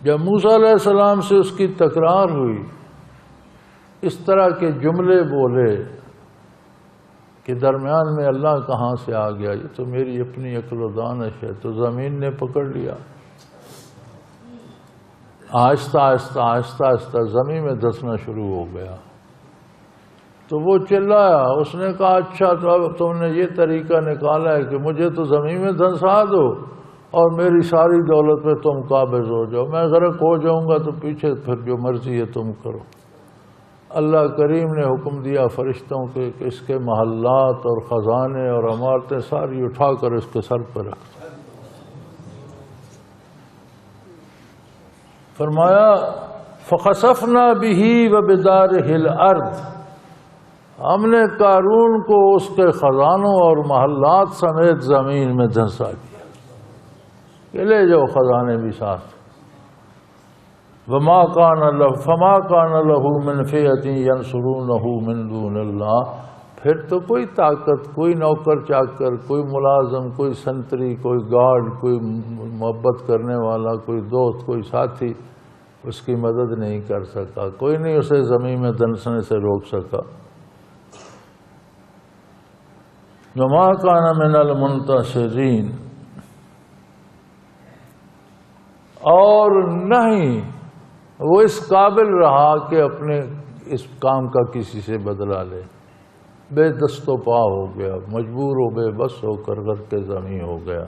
جب موسیٰ علیہ السلام سے اس کی تکرار ہوئی، اس طرح کے جملے بولے کہ درمیان میں اللہ کہاں سے آ گیا، یہ تو میری اپنی عقل و دانش ہے، تو زمین نے پکڑ لیا، آہستہ آہستہ آہستہ آہستہ زمین میں دھسنا شروع ہو گیا۔ تو وہ چلایا، اس نے کہا اچھا تو اب تم نے یہ طریقہ نکالا ہے کہ مجھے تو زمین میں دھنسا دو اور میری ساری دولت پہ تم قابض ہو جاؤ، میں غرق ہو جاؤں گا تو پیچھے پھر جو مرضی ہے تم کرو۔ اللہ کریم نے حکم دیا فرشتوں کے کہ اس کے محلات اور خزانے اور عمارتیں ساری اٹھا کر اس کے سر پر رکھ دو۔ فرمایا فَخَسَفْنَا بِهِ وَبِدَارِهِ الْأَرْضِ، ہم نے قارون کو اس کے خزانوں اور محلات سمیت زمین میں دھنسا دیا کہ لے جاؤ خزانے بھی ساتھ۔ فما كان له من فئة ينصرونه من دون اللہ، پھر تو کوئی طاقت، کوئی نوکر چاکر، کوئی ملازم، کوئی سنتری، کوئی گارڈ، کوئی محبت کرنے والا، کوئی دوست، کوئی ساتھی اس کی مدد نہیں کر سکا، کوئی نہیں اسے زمین میں دھنسنے سے روک سکا۔ وما كان من المنتصرین، اور نہیں وہ اس قابل رہا کہ اپنے اس کام کا کسی سے بدلہ لے، بے دست و پا ہو گیا، مجبور و بے بس ہو کر غرق زمین ہو گیا۔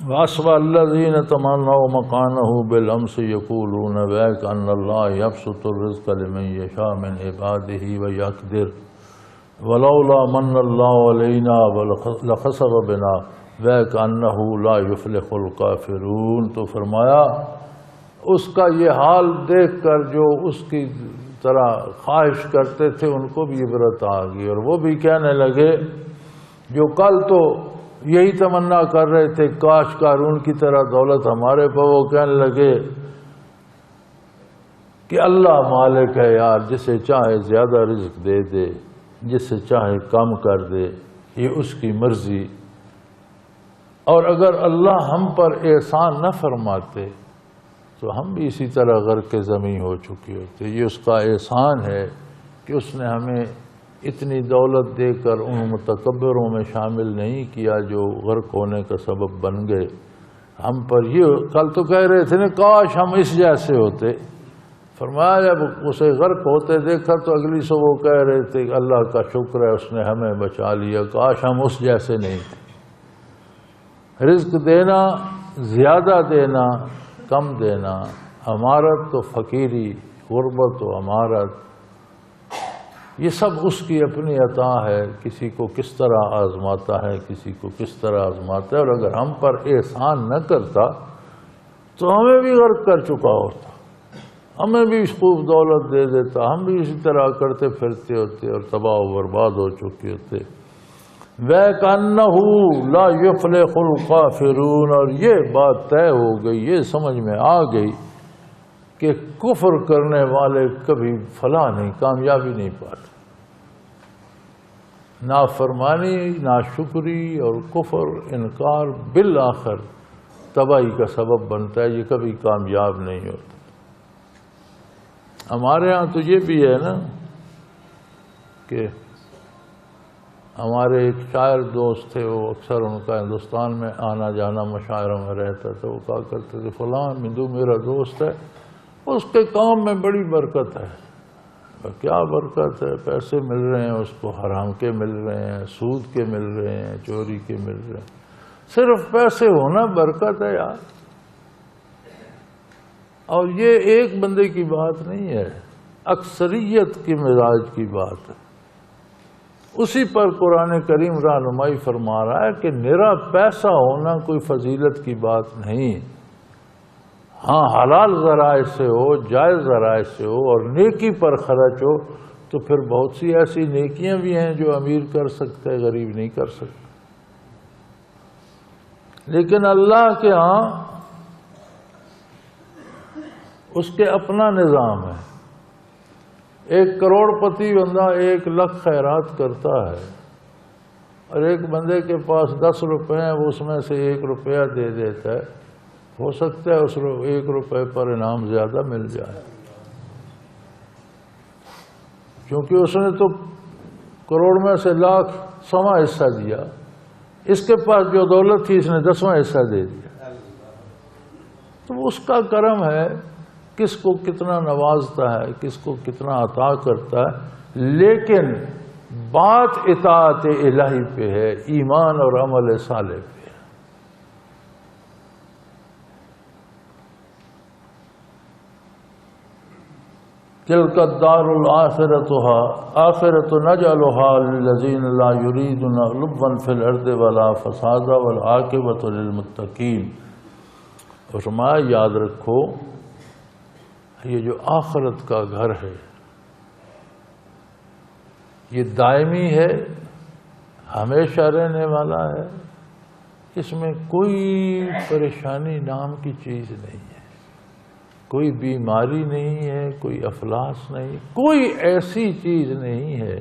وَأَصْبَحَ الَّذِينَ تَمَنَّوْا مَكَانَهُ بِالْأَمْسِ يَقُولُونَ وَيْكَأَنَّ اللَّهَ يَبْسُطُ الرِّزْقَ لِمَن يَشَاءُ مِنْ عِبَادِهِ وَيَقْدِرُ وَلَوْلَا مَنَّ اللَّهُ عَلَيْنَا لَخَسَفَ بِنَا وَيْكَأَنَّهُ لَا يُفْلِحُ الْكَافِرُونَ۔ تو فرمایا اس کا یہ حال دیکھ کر جو اس کی طرح خواہش کرتے تھے ان کو بھی عبرت آ گئی، اور وہ بھی کہنے لگے جو کل تو یہی تمنا کر رہے تھے کاش قارون کی طرح دولت ہمارے پاس، وہ کہنے لگے کہ اللہ مالک ہے یار، جسے چاہے زیادہ رزق دے دے، جسے چاہے کم کر دے، یہ اس کی مرضی۔ اور اگر اللہ ہم پر احسان نہ فرماتے تو ہم بھی اسی طرح غرق زمین ہو چکے ہوتے۔ یہ اس کا احسان ہے کہ اس نے ہمیں اتنی دولت دے کر ان متکبروں میں شامل نہیں کیا جو غرق ہونے کا سبب بن گئے ہم پر۔ یہ کل تو کہہ رہے تھے نا کاش ہم اس جیسے ہوتے، فرمایا جب اسے غرق ہوتے دیکھا تو اگلی سے وہ کہہ رہے تھے کہ اللہ کا شکر ہے اس نے ہمیں بچا لیا، کاش ہم اس جیسے نہیں تھے۔ رزق دینا، زیادہ دینا، کم دینا، امارت تو فقیری، غربت و امارت، یہ سب اس کی اپنی عطا ہے، کسی کو کس طرح آزماتا ہے، کسی کو کس طرح آزماتا ہے۔ اور اگر ہم پر احسان نہ کرتا تو ہمیں بھی غرق کر چکا ہوتا، ہمیں بھی خوب دولت دے دیتا، ہم بھی اسی طرح کرتے پھرتے ہوتے اور تباہ و برباد ہو چکے ہوتے۔ وَيْكَأَنَّهُ لَا يُفْلِحُ الْكَافِرُونَ، اور یہ بات طے ہو گئی، یہ سمجھ میں آ گئی کہ کفر کرنے والے کبھی فلاح نہیں، کامیابی نہیں پاتے۔ نافرمانی، ناشکری اور کفر، انکار بالآخر تباہی کا سبب بنتا ہے، یہ کبھی کامیاب نہیں ہوتا۔ ہمارے ہاں تو یہ بھی ہے نا کہ ہمارے ایک شاعر دوست تھے، وہ اکثر ان کا ہندوستان میں آنا جانا مشاعروں میں رہتا تھا، وہ کہا کرتے تھے فلاں ہندو میرا دوست ہے، اس کے کام میں بڑی برکت ہے۔ کیا برکت ہے؟ پیسے مل رہے ہیں اس کو، حرام کے مل رہے ہیں، سود کے مل رہے ہیں، چوری کے مل رہے ہیں، صرف پیسے ہونا برکت ہے یار۔ اور یہ ایک بندے کی بات نہیں ہے، اکثریت کی مزاج کی بات ہے۔ اسی پر قرآن کریم رہنمائی فرما رہا ہے کہ نرا پیسہ ہونا کوئی فضیلت کی بات نہیں، ہاں حلال ذرائع سے ہو، جائز ذرائع سے ہو اور نیکی پر خرچ ہو، تو پھر بہت سی ایسی نیکیاں بھی ہیں جو امیر کر سکتا ہے، غریب نہیں کر سکتا۔ لیکن اللہ کے ہاں اس کے اپنا نظام ہے۔ 1 کروڑ پتی بندہ 1 لاکھ خیرات کرتا ہے، اور ایک بندے کے پاس 10 روپے ہیں، وہ اس میں سے 1 روپیہ دے دیتا ہے، ہو سکتا ہے اس 1 روپے پر انعام زیادہ مل جائے، کیونکہ اس نے تو کروڑ میں سے لاکھ 100واں حصہ دیا، اس کے پاس جو دولت تھی اس نے 10واں حصہ دے دیا۔ تو اس کا کرم ہے، کس کو کتنا نوازتا ہے، کس کو کتنا عطا کرتا ہے، لیکن بات اطاعت الہی پہ ہے، ایمان اور عمل صالح پہ ہے۔ تلک الدار الآخرة نجعلها للذین لا یریدون علوا فی الارض ولا فسادا والعاقبۃ للمتقین۔ اور فرمایا یاد رکھو یہ جو آخرت کا گھر ہے یہ دائمی ہے، ہمیشہ رہنے والا ہے، اس میں کوئی پریشانی نام کی چیز نہیں ہے، کوئی بیماری نہیں ہے، کوئی افلاس نہیں، کوئی ایسی چیز نہیں ہے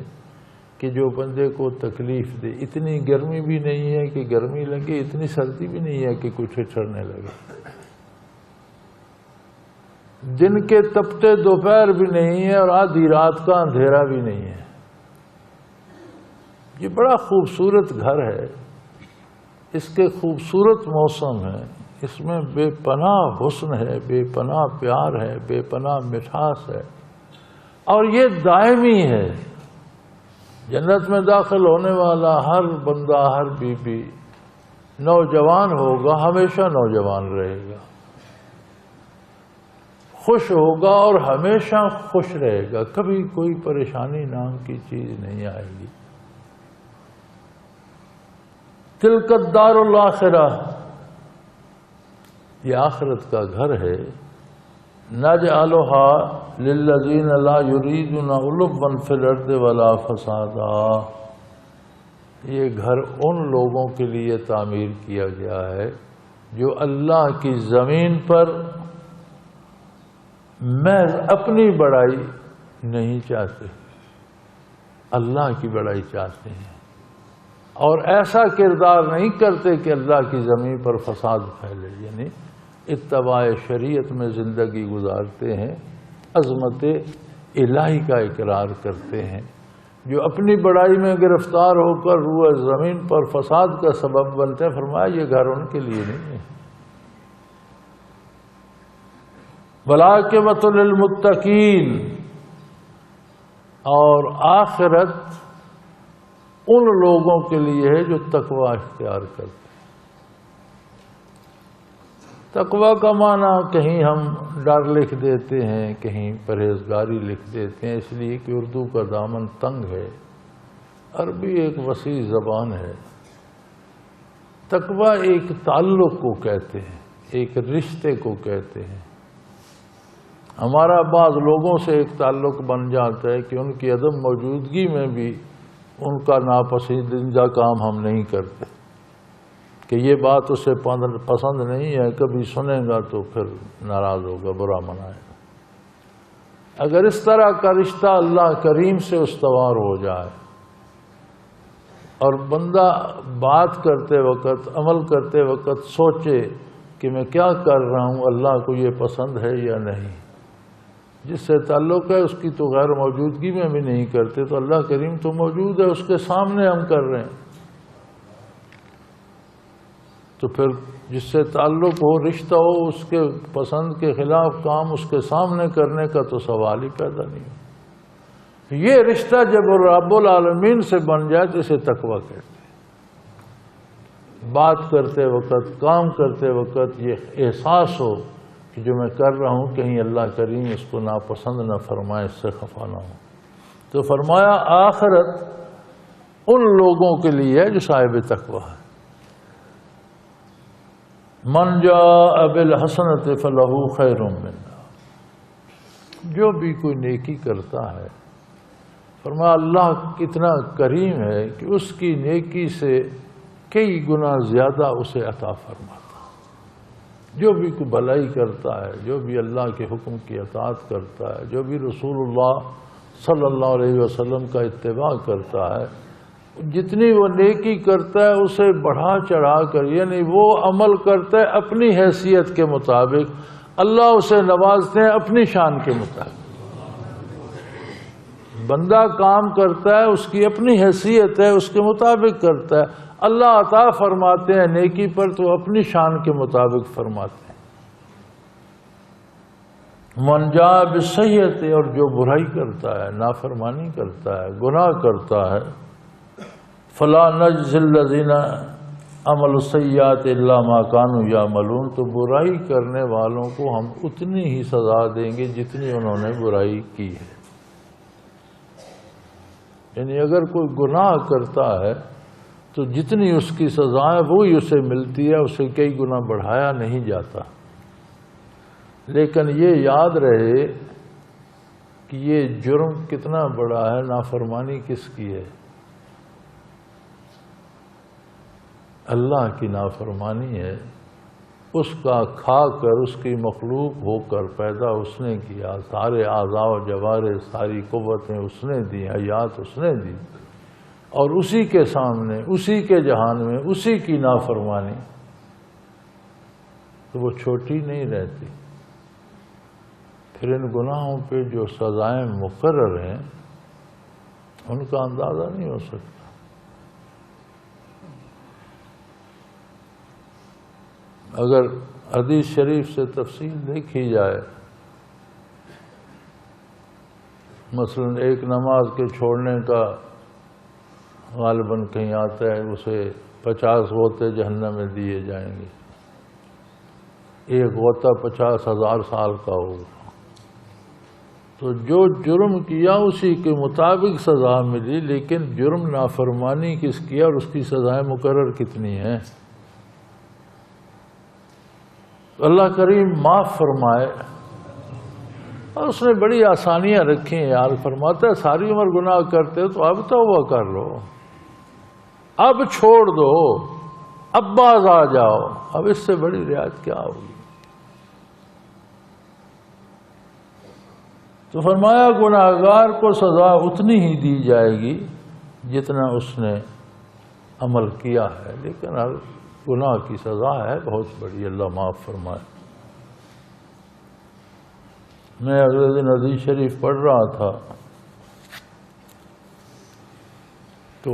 کہ جو بندے کو تکلیف دے۔ اتنی گرمی بھی نہیں ہے کہ گرمی لگے، اتنی سردی بھی نہیں ہے کہ کچھ ٹھنڈنے لگے، دن کے تپتے دوپہر بھی نہیں ہے اور آدھی رات کا اندھیرا بھی نہیں ہے۔ یہ بڑا خوبصورت گھر ہے، اس کے خوبصورت موسم ہے، اس میں بے پناہ حسن ہے، بے پناہ پیار ہے، بے پناہ مٹھاس ہے، اور یہ دائمی ہے۔ جنت میں داخل ہونے والا ہر بندہ، ہر بی بی نوجوان ہوگا، ہمیشہ نوجوان رہے گا، خوش ہوگا اور ہمیشہ خوش رہے گا، کبھی کوئی پریشانی نام کی چیز نہیں آئے گی۔ تلک الدار الآخرہ، یہ آخرت کا گھر ہے، نجعلها للذین لا یریدون علوا فی الارض ولا فسادا، یہ گھر ان لوگوں کے لیے تعمیر کیا گیا ہے جو اللہ کی زمین پر محض اپنی بڑائی نہیں چاہتے، اللہ کی بڑائی چاہتے ہیں، اور ایسا کردار نہیں کرتے کہ اللہ کی زمین پر فساد پھیلے، یعنی اتباع شریعت میں زندگی گزارتے ہیں، عظمت الہی کا اقرار کرتے ہیں۔ جو اپنی بڑائی میں گرفتار ہو کر روح زمین پر فساد کا سبب بنتے ہیں، فرمایا یہ گھر ان کے لیے نہیں ہے۔ والعاقبۃ للمتقین، اور آخرت ان لوگوں کے لیے ہے جو تقوی اختیار کرتے ہیں۔ تقوی کا معنی کہیں ہم ڈر لکھ دیتے ہیں، کہیں پرہیزگاری لکھ دیتے ہیں، اس لیے کہ اردو کا دامن تنگ ہے، عربی ایک وسیع زبان ہے۔ تقوی ایک تعلق کو کہتے ہیں، ایک رشتے کو کہتے ہیں۔ ہمارا بعض لوگوں سے ایک تعلق بن جاتا ہے کہ ان کی عدم موجودگی میں بھی ان کا ناپسندیدہ کام ہم نہیں کرتے، کہ یہ بات اسے پسند نہیں ہے، کبھی سنے گا تو پھر ناراض ہوگا، برا منائے گا۔ اگر اس طرح کا رشتہ اللہ کریم سے استوار ہو جائے اور بندہ بات کرتے وقت، عمل کرتے وقت سوچے کہ میں کیا کر رہا ہوں، اللہ کو یہ پسند ہے یا نہیں، جس سے تعلق ہے اس کی تو غیر موجودگی میں بھی نہیں کرتے، تو اللہ کریم تو موجود ہے، اس کے سامنے ہم کر رہے ہیں، تو پھر جس سے تعلق ہو، رشتہ ہو، اس کے پسند کے خلاف کام اس کے سامنے کرنے کا تو سوال ہی پیدا نہیں ہو۔ یہ رشتہ جب رب العالمین سے بن جائے تو اسے تقویٰ کہتے ہیں۔ بات کرتے وقت، کام کرتے وقت یہ احساس ہو کہ جو میں کر رہا ہوں کہیں اللہ کریم اس کو ناپسند نہ فرمائے، اس سے خفا نہ ہو۔ تو فرمایا آخرت ان لوگوں کے لیے ہے جو صاحب تقویٰ ہے۔ من جاء بالحسنۃ فلہ خیر منہا، جو بھی کوئی نیکی کرتا ہے، فرمایا اللہ کتنا کریم ہے کہ اس کی نیکی سے کئی گنا زیادہ اسے عطا فرماتا۔ جو بھی کوئی بھلائی کرتا ہے، جو بھی اللہ کے حکم کی اطاعت کرتا ہے، جو بھی رسول اللہ صلی اللہ علیہ وسلم کا اتباع کرتا ہے، جتنی وہ نیکی کرتا ہے اسے بڑھا چڑھا کر، یعنی وہ عمل کرتا ہے اپنی حیثیت کے مطابق، اللہ اسے نوازتے ہیں اپنی شان کے مطابق۔ بندہ کام کرتا ہے اس کی اپنی حیثیت ہے، اس کے مطابق کرتا ہے، اللہ عطا فرماتے ہیں نیکی پر تو اپنی شان کے مطابق فرماتے ہیں۔ من جاء بالسیئۃ، اور جو برائی کرتا ہے، نافرمانی کرتا ہے، گناہ کرتا ہے، فلا نجزی الذین عملوا السیئات الا ما کانوا یعملون، تو برائی کرنے والوں کو ہم اتنی ہی سزا دیں گے جتنی انہوں نے برائی کی ہے۔ یعنی اگر کوئی گناہ کرتا ہے تو جتنی اس کی سزا ہے وہی اسے ملتی ہے، اسے کئی گنا بڑھایا نہیں جاتا۔ لیکن یہ یاد رہے کہ یہ جرم کتنا بڑا ہے، نافرمانی کس کی ہے؟ اللہ کی نافرمانی ہے۔ اس کا کھا کر، اس کی مخلوق ہو کر پیدا اس نے کیا، سارے اعضاء و جوارح، ساری قوتیں اس نے دی، حیات اس نے دی، اور اسی کے سامنے، اسی کے جہان میں اسی کی نافرمانی تو وہ چھوٹی نہیں رہتی۔ پھر ان گناہوں پہ جو سزائیں مقرر ہیں ان کا اندازہ نہیں ہو سکتا۔ اگر حدیث شریف سے تفصیل دیکھی جائے، مثلا ایک نماز کے چھوڑنے کا غالباً کہیں آتا ہے اسے 50 غوطے جہنم میں دیے جائیں گے، ایک غوطہ 50,000 سال کا ہوگا۔ تو جو جرم کیا اسی کے مطابق سزا ملی، لیکن جرم نافرمانی کس کیا اور اس کی سزائیں مقرر کتنی ہیں؟ اللہ کریم معاف فرمائے، اور اس نے بڑی آسانیاں رکھی ہیں یار۔ فرماتا ہے ساری عمر گناہ کرتے ہو تو اب توبہ کر لو، اب چھوڑ دو، اب باز آ جاؤ، اب اس سے بڑی رعایت کیا ہوگی؟ تو فرمایا گناہگار کو سزا اتنی ہی دی جائے گی جتنا اس نے عمل کیا ہے، لیکن ہر گناہ کی سزا ہے بہت بڑی، اللہ معاف فرمائے۔ میں اگلے دن حدیث شریف پڑھ رہا تھا تو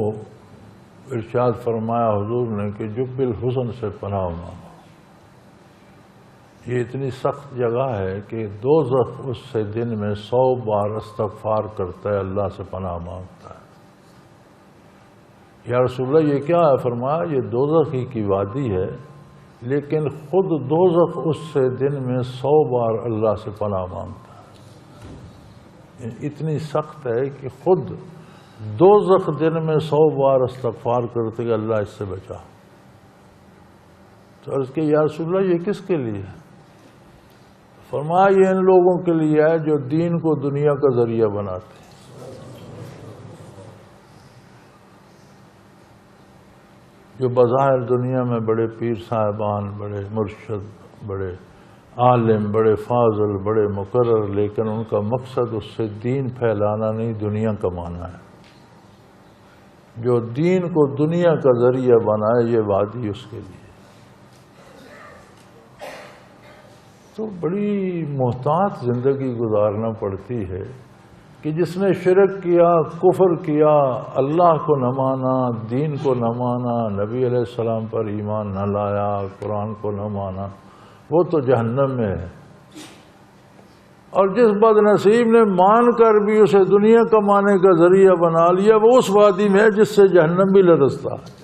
ارشاد فرمایا حضور نے کہ جو بالحسن سے پناہ مانگو، یہ اتنی سخت جگہ ہے کہ دوزخ اس سے دن میں 100 بار استغفار کرتا ہے، اللہ سے پناہ مانگتا ہے۔ یا رسول اللہ یہ کیا ہے؟ فرمایا یہ دوزخ ہی کی وادی ہے، لیکن خود دوزخ اس سے دن میں 100 بار اللہ سے پناہ مانگتا ہے۔ اتنی سخت ہے کہ خود دوزخ دن میں 100 بار استغفار کرتے کہ اللہ اس سے بچا۔ تو عرض کہ یا رسول اللہ یہ کس کے لیے ہے؟ فرمایا یہ ان لوگوں کے لیے ہے جو دین کو دنیا کا ذریعہ بناتے ہیں۔ جو بظاہر دنیا میں بڑے پیر صاحبان، بڑے مرشد، بڑے عالم، بڑے فاضل، بڑے مقرر، لیکن ان کا مقصد اس سے دین پھیلانا نہیں، دنیا کمانا ہے۔ جو دین کو دنیا کا ذریعہ بنائے یہ وادی اس کے لیے۔ تو بڑی محتاط زندگی گزارنا پڑتی ہے کہ جس نے شرک کیا، کفر کیا، اللہ کو نہ مانا، دین کو نہ مانا، نبی علیہ السلام پر ایمان نہ لایا، قرآن کو نہ مانا، وہ تو جہنم میں ہے۔ اور جس بد نصیب نے مان کر بھی اسے دنیا کمانے کا ذریعہ بنا لیا، وہ اس وادی میں ہے جس سے جہنم بھی لرزتا ہے۔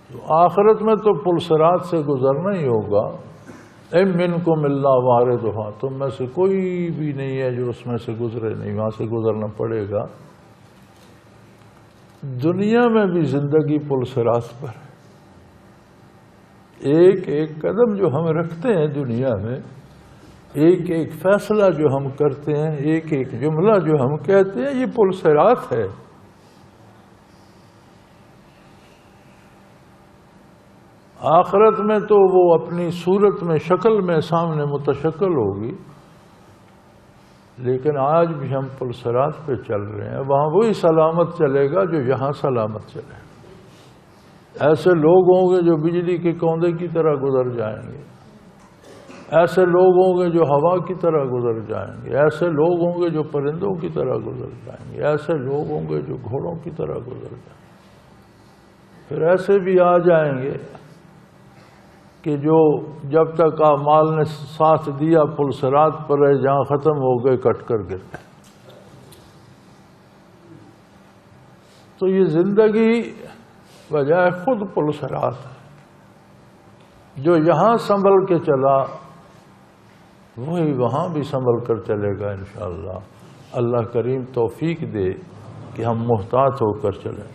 تو آخرت میں تو پل صراط سے گزرنا ہی ہوگا۔ اَم مِنکم الا واردھا، تم میں سے کوئی بھی نہیں ہے جو اس میں سے گزرے نہیں، وہاں سے گزرنا پڑے گا۔ دنیا میں بھی زندگی پل صراط پر ہے. ایک ایک قدم جو ہم رکھتے ہیں دنیا میں، ایک ایک فیصلہ جو ہم کرتے ہیں، ایک ایک جملہ جو ہم کہتے ہیں، یہ پل صراط ہے. آخرت میں تو وہ اپنی صورت میں، شکل میں سامنے متشکل ہوگی، لیکن آج بھی ہم پل صراط پہ چل رہے ہیں. وہاں وہی سلامت چلے گا جو یہاں سلامت چلے. ایسے لوگ ہوں گے جو بجلی کے کوندے کی طرح گزر جائیں گے، ایسے لوگ ہوں گے جو ہوا کی طرح گزر جائیں گے، ایسے لوگ ہوں گے جو پرندوں کی طرح گزر جائیں گے، ایسے لوگ ہوں گے جو گھوڑوں کی طرح گزر جائیں گے. پھر ایسے بھی آ جائیں گے کہ جو جب تک اعمال نے ساتھ دیا پل صراط پر ہے، جہاں ختم ہو گئے کٹ کر گر گئے. تو یہ زندگی بجائے خود پل صراط ہے. جو یہاں سنبھل کے چلا وہی وہاں بھی سنبھل کر چلے گا انشاءاللہ. اللہ کریم توفیق دے کہ ہم محتاط ہو کر چلیں.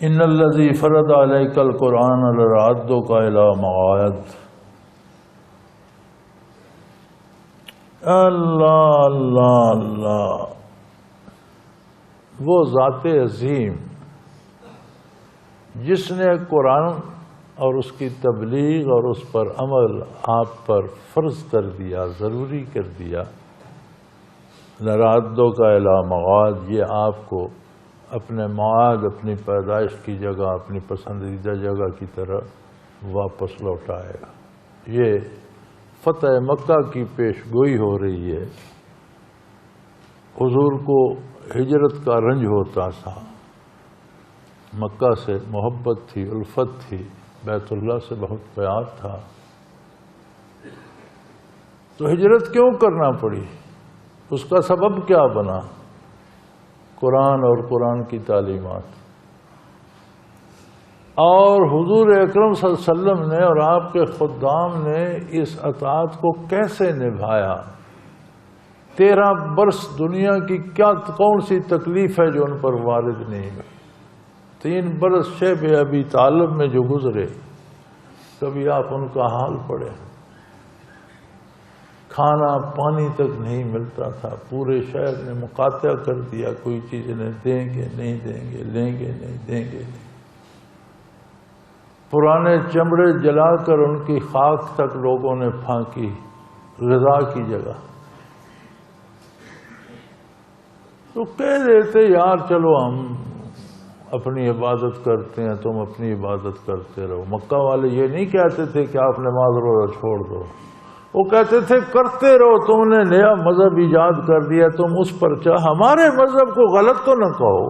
ان الذی فرض علیک القرآن لرادک الی معاد. اللہ اللہ اللہ. وہ ذات عظیم جس نے قرآن اور اس کی تبلیغ اور اس پر عمل آپ پر فرض کر دیا، ضروری کر دیا. لرادک الی معاد، یہ آپ کو اپنے معاد، اپنی پیدائش کی جگہ، اپنی پسندیدہ جگہ کی طرف واپس لوٹائے گا. یہ فتح مکہ کی پیش گوئی ہو رہی ہے. حضور کو ہجرت کا رنج ہوتا تھا، مکہ سے محبت تھی، الفت تھی، بیت اللہ سے بہت پیار تھا. تو ہجرت کیوں کرنا پڑی؟ اس کا سبب کیا بنا؟ قرآن اور قرآن کی تعلیمات. اور حضور اکرم صلی اللہ علیہ وسلم نے اور آپ کے خدام نے اس اطاعت کو کیسے نبھایا؟ 13 برس دنیا کی کون سی تکلیف ہے جو ان پر وارد نہیں ہوئی؟ 3 برس شیب ابی طالب میں جو گزرے، کبھی آپ ان کا حال پڑھیں. کھانا پانی تک نہیں ملتا تھا. پورے شہر نے مقاطع کر دیا، کوئی چیز انہیں دیں گے نہیں دیں گے، لیں گے نہیں دیں گے نہیں. پرانے چمڑے جلا کر ان کی خاک تک لوگوں نے پھانکی غذا کی جگہ. تو کہہ دیتے یار چلو ہم اپنی عبادت کرتے ہیں، تم اپنی عبادت کرتے رہو. مکہ والے یہ نہیں کہتے تھے کہ آپ نماز روزہ چھوڑ دو، وہ کہتے تھے کرتے رہو، تم نے نیا مذہب ایجاد کر دیا، تم اس پر ہمارے مذہب کو غلط تو نہ کہو،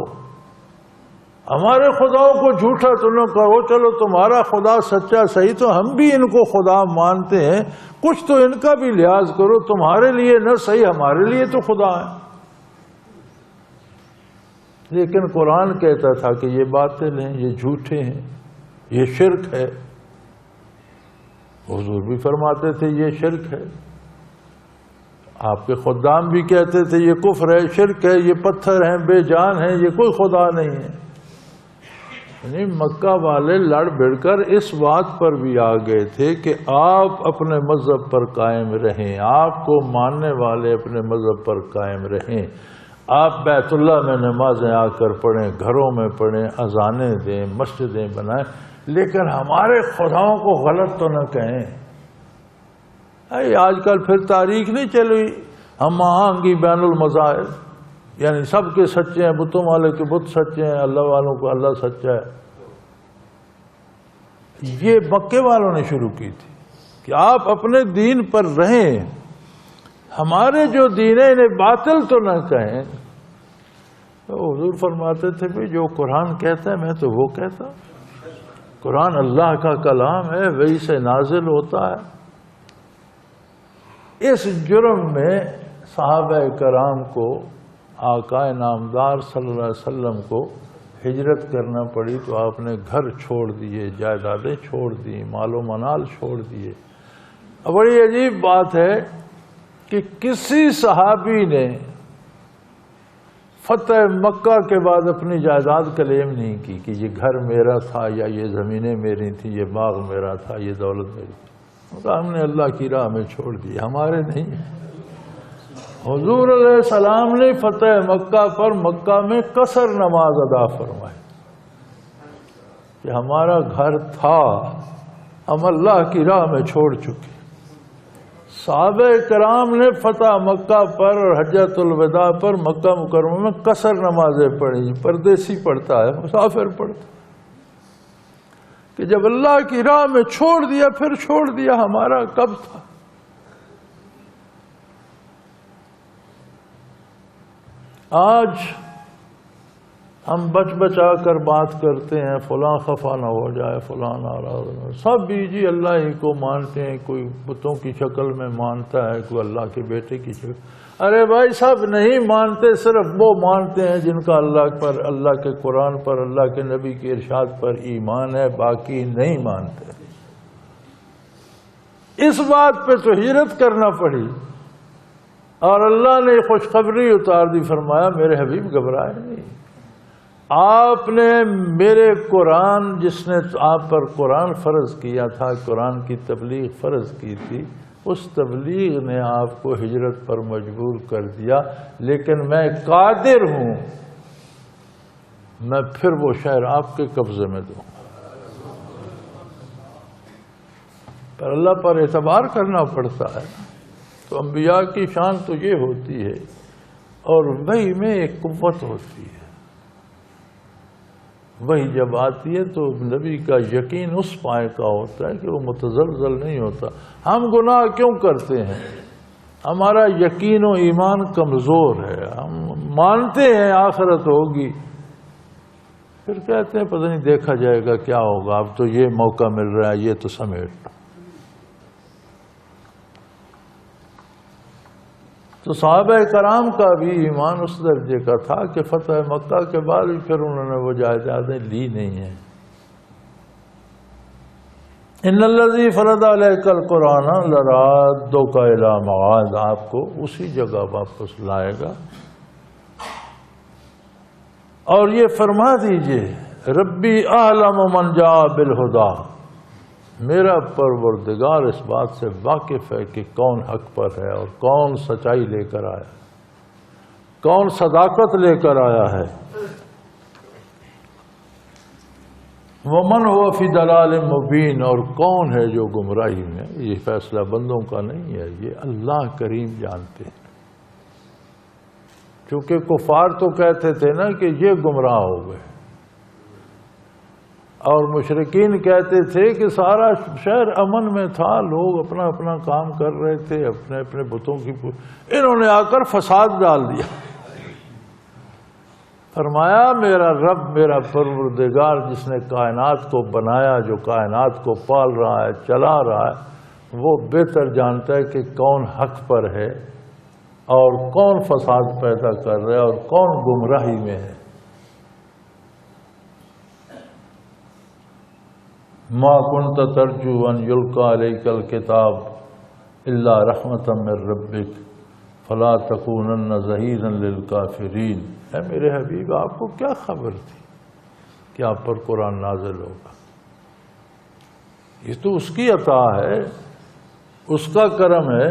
ہمارے خداؤں کو جھوٹا تو نہ کہو. چلو تمہارا خدا سچا صحیح، تو ہم بھی ان کو خدا مانتے ہیں، کچھ تو ان کا بھی لحاظ کرو. تمہارے لیے نہ صحیح، ہمارے لیے تو خدا ہے. لیکن قرآن کہتا تھا کہ یہ باطل ہیں، یہ جھوٹے ہیں، یہ شرک ہے. حضور بھی فرماتے تھے یہ شرک ہے. آپ کے خدام بھی کہتے تھے یہ کفر ہے، شرک ہے، یہ پتھر ہیں، بے جان ہیں، یہ کوئی خدا نہیں ہے. یعنی مکہ والے لڑ بھڑ کر اس بات پر بھی آ گئے تھے کہ آپ اپنے مذہب پر قائم رہیں، آپ کو ماننے والے اپنے مذہب پر قائم رہیں. آپ بیت اللہ میں نمازیں آ کر پڑھیں، گھروں میں پڑھیں، اذانیں دیں، مسجدیں بنائیں، لیکن ہمارے خداؤں کو غلط تو نہ کہیں. آج کل پھر تاریخ نہیں چلی ہم آہنگی بین المذاہب، یعنی سب کے سچے ہیں، بتوں والے کے بت سچے ہیں، اللہ والوں کو اللہ سچا ہے. یہ مکے والوں نے شروع کی تھی کہ آپ اپنے دین پر رہیں، ہمارے جو دین ہے انہیں باطل تو نہ کہیں. تو حضور فرماتے تھے بھی جو قرآن کہتا ہے میں تو وہ کہتا. قرآن اللہ کا کلام ہے، وہی سے نازل ہوتا ہے. اس جرم میں صحابہ کرام کو، آقا نامدار صلی اللہ علیہ وسلم کو ہجرت کرنا پڑی. تو آپ نے گھر چھوڑ دیے، جائیدادیں چھوڑ دی، مال و منال چھوڑ دیے. بڑی عجیب بات ہے کہ کسی صحابی نے فتح مکہ کے بعد اپنی جائیداد کلیم نہیں کی کہ یہ گھر میرا تھا یا یہ زمینیں میری تھیں، یہ باغ میرا تھا، یہ دولت میری تھی، ہم نے اللہ کی راہ میں چھوڑ دی، ہمارے نہیں۔ حضور علیہ السلام نے فتح مکہ پر مکہ میں قصر نماز ادا فرمائی کہ ہمارا گھر تھا، ہم اللہ کی راہ میں چھوڑ چکے۔ صحابہ کرام نے فتح مکہ پر اور حجۃ الوداع پر مکہ مکرمہ میں قصر نمازیں پڑھی، پردیسی پڑھتا ہے، مسافر پڑھتا ہے، کہ جب اللہ کی راہ میں چھوڑ دیا پھر چھوڑ دیا، ہمارا کب تھا؟ آج ہم بچ بچا کر بات کرتے ہیں، فلاں خفا نہ ہو جائے، فلاں ناراض نہ ہو، سب جی اللہ ہی کو مانتے ہیں، کوئی بتوں کی شکل میں مانتا ہے، کوئی اللہ کے بیٹے کی شکل۔ ارے بھائی سب نہیں مانتے، صرف وہ مانتے ہیں جن کا اللہ پر، اللہ کے قرآن پر، اللہ کے نبی کے ارشاد پر ایمان ہے، باقی نہیں مانتے۔ اس بات پہ تو حیرت کرنا پڑی، اور اللہ نے خوشخبری اتار دی، فرمایا میرے حبیب گھبرائے نہیں، آپ نے میرے قرآن، جس نے آپ پر قرآن فرض کیا تھا، قرآن کی تبلیغ فرض کی تھی، اس تبلیغ نے آپ کو ہجرت پر مجبور کر دیا، لیکن میں قادر ہوں، میں پھر وہ شہر آپ کے قبضے میں دوں۔ پر اللہ پر اعتبار کرنا پڑتا ہے، تو انبیاء کی شان تو یہ ہوتی ہے، اور وحی میں ایک قوت ہوتی ہے۔ وہی جب آتی ہے تو نبی کا یقین اس پائے کا ہوتا ہے کہ وہ متزلزل نہیں ہوتا۔ ہم گناہ کیوں کرتے ہیں؟ ہمارا یقین و ایمان کمزور ہے، ہم مانتے ہیں آخرت ہوگی، پھر کہتے ہیں پتہ نہیں دیکھا جائے گا کیا ہوگا، اب تو یہ موقع مل رہا ہے، یہ تو سمیٹ۔ تو صحابہ کرام کا بھی ایمان اس درجے کا تھا کہ فتح مکہ کے بعد بھی پھر انہوں نے وہ جائیدادیں لی نہیں ہیں۔ ان الذی فرض علیک القرآن لرادک الی معاد، آپ کو اسی جگہ واپس لائے گا۔ اور یہ فرما دیجئے ربی اعلم من جاء بالہدی، میرا پروردگار اس بات سے واقف ہے کہ کون حق پر ہے اور کون سچائی لے کر آیا، کون صداقت لے کر آیا ہے۔ ومن هو فی ضلال مبین، اور کون ہے جو گمراہی میں۔ یہ فیصلہ بندوں کا نہیں ہے، یہ اللہ کریم جانتے ہیں۔ چونکہ کفار تو کہتے تھے نا کہ یہ گمراہ ہو گئے، اور مشرکین کہتے تھے کہ سارا شہر امن میں تھا، لوگ اپنا اپنا کام کر رہے تھے، اپنے اپنے بتوں کی انہوں نے آ کر فساد ڈال دیا۔ فرمایا میرا رب، میرا پروردگار جس نے کائنات کو بنایا، جو کائنات کو پال رہا ہے، چلا رہا ہے، وہ بہتر جانتا ہے کہ کون حق پر ہے اور کون فساد پیدا کر رہا ہے اور کون گمراہی میں ہے۔ ما كنت ترجو ان يلقى عليك الكتاب الا رحمة من ربك فلا تكونن ظهيرا للكافرين۔ اے میرے حبیب، آپ کو کیا خبر تھی کہ آپ پر قرآن نازل ہوگا؟ یہ تو اس کی عطا ہے، اس کا کرم ہے۔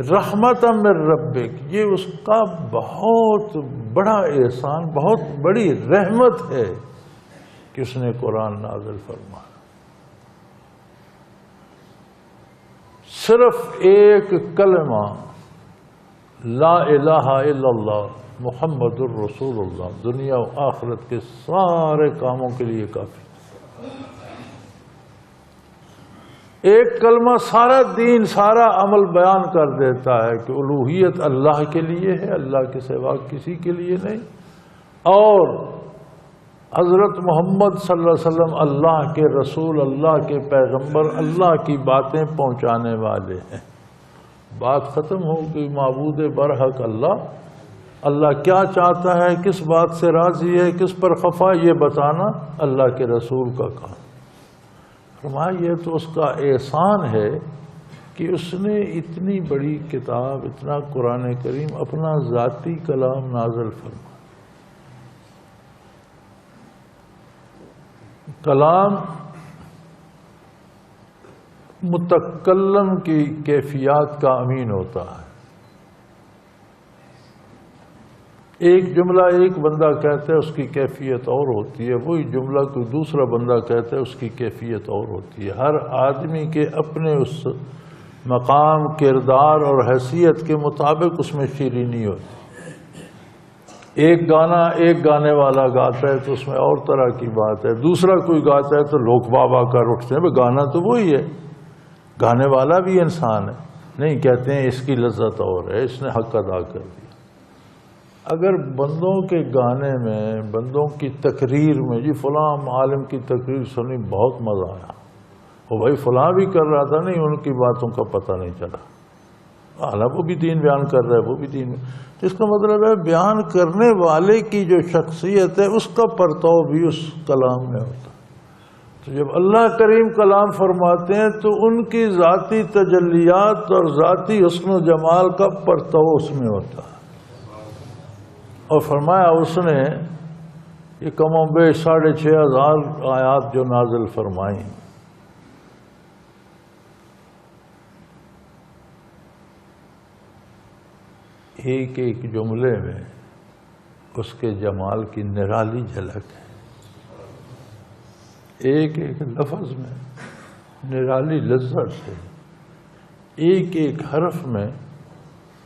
رحمت من ربک، یہ اس کا بہت بڑا احسان، بہت بڑی رحمت ہے کہ اس نے قرآن نازل فرمایا۔ صرف ایک کلمہ لا الہ الا اللہ محمد الرسول اللہ دنیا و آخرت کے سارے کاموں کے لیے کافی۔ ایک کلمہ سارا دین، سارا عمل بیان کر دیتا ہے کہ الوہیت اللہ کے لیے ہے، اللہ کے سوا کسی کے لیے نہیں، اور حضرت محمد صلی اللہ علیہ وسلم اللہ کے رسول، اللہ کے پیغمبر، اللہ کی باتیں پہنچانے والے ہیں۔ بات ختم ہو گئی، معبود برحق اللہ، اللہ کیا چاہتا ہے، کس بات سے راضی ہے، کس پر خفا، یہ بتانا اللہ کے رسول کا کام۔ فرمایا یہ تو اس کا احسان ہے کہ اس نے اتنی بڑی کتاب، اتنا قرآن کریم، اپنا ذاتی کلام نازل فرمایا. کلام متکلم کی کیفیات کا امین ہوتا ہے. ایک جملہ ایک بندہ کہتا ہے، اس کی کیفیت اور ہوتی ہے. وہی جملہ کوئی دوسرا بندہ کہتا ہے، اس کی کیفیت اور ہوتی ہے. ہر آدمی کے اپنے اس مقام، کردار اور حیثیت کے مطابق اس میں شیرینی ہوتی ہے. ایک گانا ایک گانے والا گاتا ہے تو اس میں اور طرح کی بات ہے. دوسرا کوئی گاتا ہے تو لوگ بابا کر اٹھتے ہیں. گانا تو وہی ہے، گانے والا بھی انسان ہے. نہیں کہتے ہیں اس کی لذت اور ہے، اس نے حق ادا کر دیا. اگر بندوں کے گانے میں، بندوں کی تقریر میں، جی فلاں عالم کی تقریر سنی بہت مزہ آیا، وہ بھائی فلاں بھی کر رہا تھا، نہیں ان کی باتوں کا پتہ نہیں چلا، حالانکہ وہ بھی دین بیان کر رہا ہے، وہ بھی دین. اس کا مطلب ہے بیان کرنے والے کی جو شخصیت ہے اس کا پرتاؤ بھی اس کلام میں ہوتا ہے. تو جب اللہ کریم کلام فرماتے ہیں تو ان کی ذاتی تجلیات اور ذاتی حسن و جمال کا پرتاؤ اس میں ہوتا ہے. اور فرمایا اس نے یہ کم و بیش 6,500 آیات جو نازل فرمائیں، ایک ایک جملے میں اس کے جمال کی نرالی جھلک ہے. ایک ایک لفظ میں نرالی لذت ہے. ایک ایک حرف میں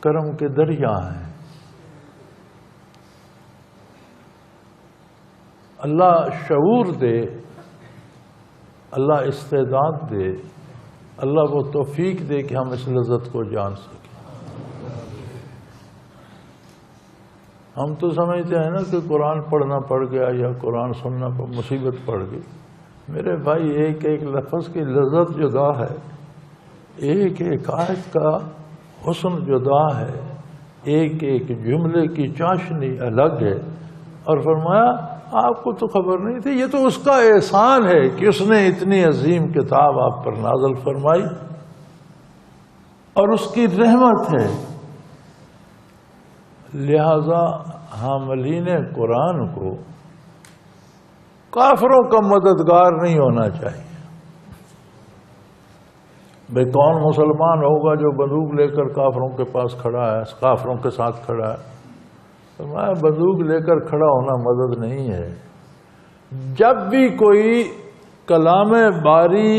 کرم کے دریا ہیں. اللہ شعور دے، اللہ استعداد دے، اللہ کو توفیق دے کہ ہم اس لذت کو جان سکیں. ہم تو سمجھتے ہیں نا کہ قرآن پڑھنا پڑ گیا یا قرآن سننا مصیبت پڑ گئی. میرے بھائی ایک ایک لفظ کی لذت جدا ہے، ایک ایک آیت کا حسن جدا ہے، ایک ایک جملے کی چاشنی الگ ہے. اور فرمایا آپ کو تو خبر نہیں تھی، یہ تو اس کا احسان ہے کہ اس نے اتنی عظیم کتاب آپ پر نازل فرمائی، اور اس کی رحمت ہے. لہذا حاملین قرآن کو کافروں کا مددگار نہیں ہونا چاہیے. بھئی کون مسلمان ہوگا جو بندوق لے کر کافروں کے پاس کھڑا ہے، کافروں کے ساتھ کھڑا ہے؟ فرمایا بندوق لے کر کھڑا ہونا مدد نہیں ہے. جب بھی کوئی کلام باری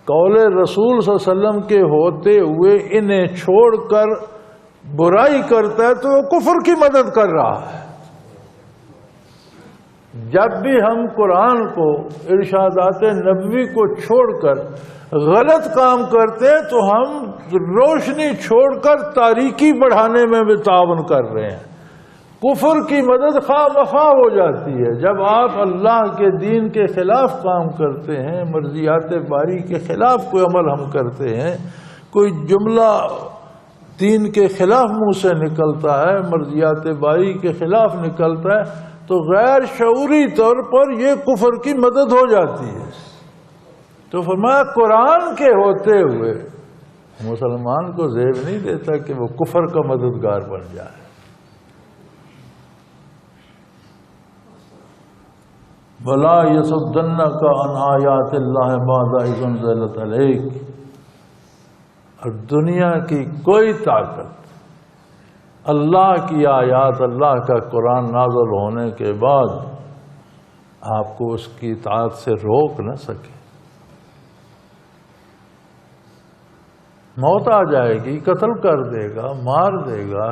قول رسول صلی اللہ علیہ وسلم کے ہوتے ہوئے انہیں چھوڑ کر برائی کرتا ہے تو وہ کفر کی مدد کر رہا ہے. جب بھی ہم قرآن کو، ارشادات نبوی کو چھوڑ کر غلط کام کرتے ہیں تو ہم روشنی چھوڑ کر تاریکی بڑھانے میں بھی تعاون کر رہے ہیں. کفر کی مدد خواہ مخواہ ہو جاتی ہے. جب آپ اللہ کے دین کے خلاف کام کرتے ہیں، مرضیات باری کے خلاف کوئی عمل ہم کرتے ہیں، کوئی جملہ دین کے خلاف منہ سے نکلتا ہے، مرضیات باری کے خلاف نکلتا ہے، تو غیر شعوری طور پر یہ کفر کی مدد ہو جاتی ہے. تو فرمایا قرآن کے ہوتے ہوئے مسلمان کو زیب نہیں دیتا کہ وہ کفر کا مددگار بن جائے. وَلَا يَصُدَّنَّكَ عَنْ آيَاتِ اللَّهِ بَعْدَ إِذْ أُنزِلَتْ عَلَيْكَ. اور دنیا کی کوئی طاقت اللہ کی آیات، اللہ کا قرآن نازل ہونے کے بعد آپ کو اس کی اطاعت سے روک نہ سکے. موت آ جائے گی، قتل کر دے گا، مار دے گا،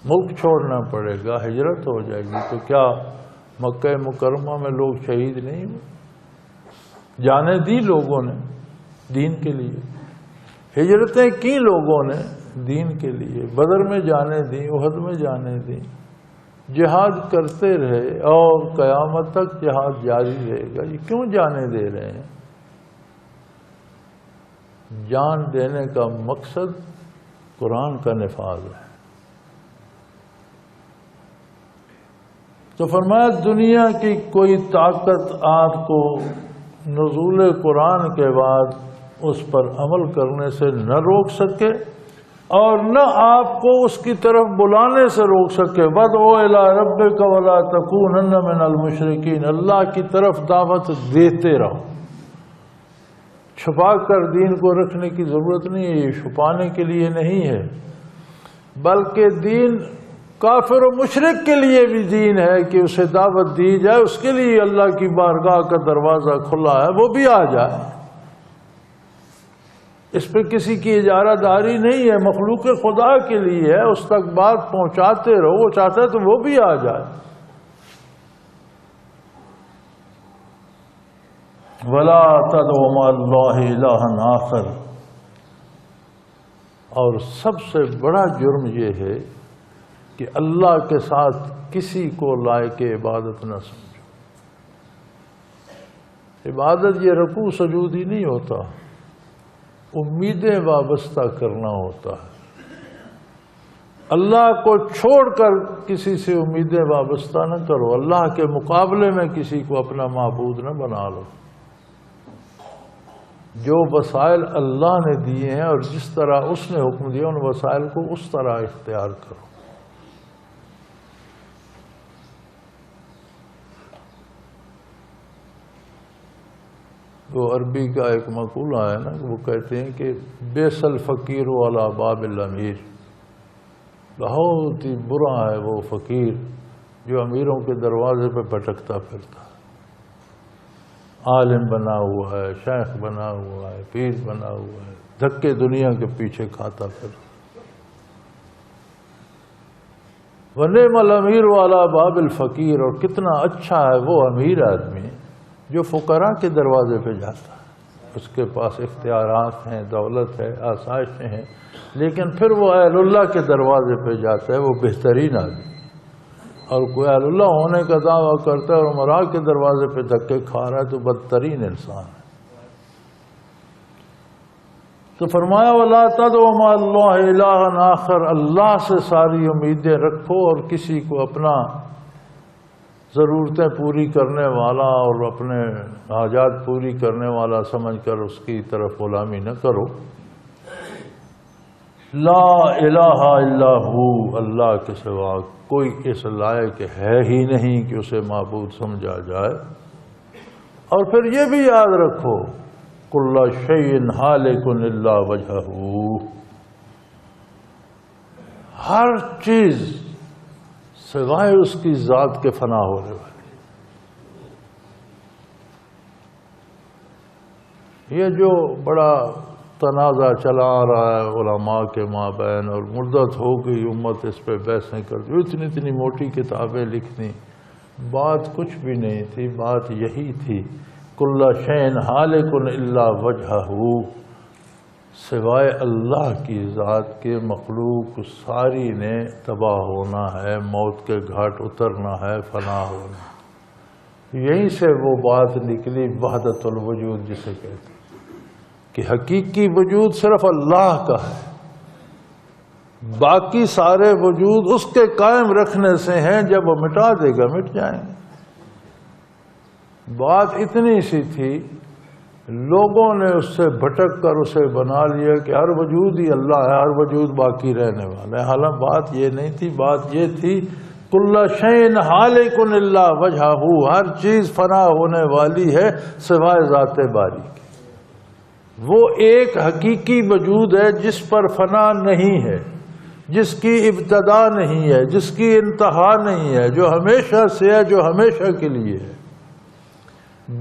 ملک چھوڑنا پڑے گا، ہجرت ہو جائے گی. تو کیا مکہ مکرمہ میں لوگ شہید نہیں ہوئے؟ جانیں دی لوگوں نے دین کے لیے، ہجرتیں کی لوگوں نے دین کے لیے، بدر میں جانے دیں، احد میں جانے دیں، جہاد کرتے رہے اور قیامت تک جہاد جاری رہے گا. یہ کیوں جانے دے رہے ہیں؟ جان دینے کا مقصد قرآن کا نفاذ ہے. تو فرمایا دنیا کی کوئی طاقت آپ کو نزول قرآن کے بعد اس پر عمل کرنے سے نہ روک سکے اور نہ آپ کو اس کی طرف بلانے سے روک سکے۔ وَادْعُ إِلَىٰ رَبِّكَ وَلَا تَكُونَنَّ مِنَ الْمُشْرِكِينَ، اللہ کی طرف دعوت دیتے رہو۔ چھپا کر دین کو رکھنے کی ضرورت نہیں ہے، یہ چھپانے کے لیے نہیں ہے، بلکہ دین کافر و مشرک کے لیے بھی دین ہے کہ اسے دعوت دی جائے، اس کے لیے اللہ کی بارگاہ کا دروازہ کھلا ہے، وہ بھی آ جائے۔ اس پہ کسی کی اجارہ داری نہیں ہے، مخلوق خدا کے لیے ہے، اس تک بات پہنچاتے رہو، وہ چاہتا ہے تو وہ بھی آ جائے۔ وَلَا تَدْعُ مَعَ اللَّهِ إِلَٰهًا آخَرَ، اور سب سے بڑا جرم یہ ہے کہ اللہ کے ساتھ کسی کو لائق عبادت نہ سمجھو۔ عبادت یہ رکوع سجود ہی نہیں ہوتا، امیدیں وابستہ کرنا ہوتا ہے۔ اللہ کو چھوڑ کر کسی سے امیدیں وابستہ نہ کرو، اللہ کے مقابلے میں کسی کو اپنا معبود نہ بنا لو۔ جو وسائل اللہ نے دیے ہیں اور جس طرح اس نے حکم دیا، ان وسائل کو اس طرح اختیار کرو۔ وہ عربی کا ایک مقولہ ہے نا، وہ کہتے ہیں کہ بیس الفقیر علی باب الامیر، بہت ہی برا ہے وہ فقیر جو امیروں کے دروازے پہ بھٹکتا پھرتا ہے، عالم بنا ہوا ہے، شیخ بنا ہوا ہے، پیر بنا ہوا ہے، دھکے دنیا کے پیچھے کھاتا پھرتا۔ وَنِعْمَ الْأَمِيرُ عَلَى بَابِ الْفَقِيرِ، اور کتنا اچھا ہے وہ امیر آدمی جو فقراء کے دروازے پہ جاتا ہے، اس کے پاس اختیارات ہیں، دولت ہے، آسائشیں ہیں، لیکن پھر وہ اہل اللہ کے دروازے پہ جاتا ہے، وہ بہترین آدمی۔ اور کوئی اہل اللہ ہونے کا دعویٰ کرتا ہے اور امراء کے دروازے پہ دھکے کھا رہا ہے تو بدترین انسان ہے۔ تو فرمایا وَلَا تَدْعُ مَعَ اللَّهِ إِلَٰهًا آخَرَ، اللہ سے ساری امیدیں رکھو اور کسی کو اپنا ضرورتیں پوری کرنے والا اور اپنے حاجات پوری کرنے والا سمجھ کر اس کی طرف غلامی نہ کرو۔ لا الہ الا ہو، اللہ کے سوا کوئی اس لائق ہے ہی نہیں کہ اسے معبود سمجھا جائے۔ اور پھر یہ بھی یاد رکھو کل شیء ہالک الا وجہہ، ہر چیز سوائے اس کی ذات کے فنا ہونے والی۔ یہ جو بڑا تنازع چلا آ رہا ہے علماء کے مابین، اور مدت ہو گئی امت اس پہ بحثیں کرتی، اتنی موٹی کتابیں لکھنی، بات کچھ بھی نہیں تھی، بات یہی تھی کل شیء ہالک الا وجہہ، سوائے اللہ کی ذات کے مخلوق ساری نے تباہ ہونا ہے، موت کے گھاٹ اترنا ہے، فنا ہونا۔ یہیں سے وہ بات نکلی وحدت الوجود جسے کہتے ہیں کہ حقیقی وجود صرف اللہ کا ہے، باقی سارے وجود اس کے قائم رکھنے سے ہیں، جب وہ مٹا دے گا مٹ جائیں گے۔ بات اتنی سی تھی، لوگوں نے اس سے بھٹک کر اسے بنا لیا کہ ہر وجود ہی اللہ ہے، ہر وجود باقی رہنے والا ہے۔ حالانکہ بات یہ نہیں تھی، بات یہ تھی کل شیء ہالک الا وجہہ، ہر چیز فنا ہونے والی ہے سوائے ذات باری کے۔ وہ ایک حقیقی وجود ہے جس پر فنا نہیں ہے، جس کی ابتدا نہیں ہے، جس کی انتہا نہیں ہے، جو ہمیشہ سے ہے، جو ہمیشہ کے لیے ہے۔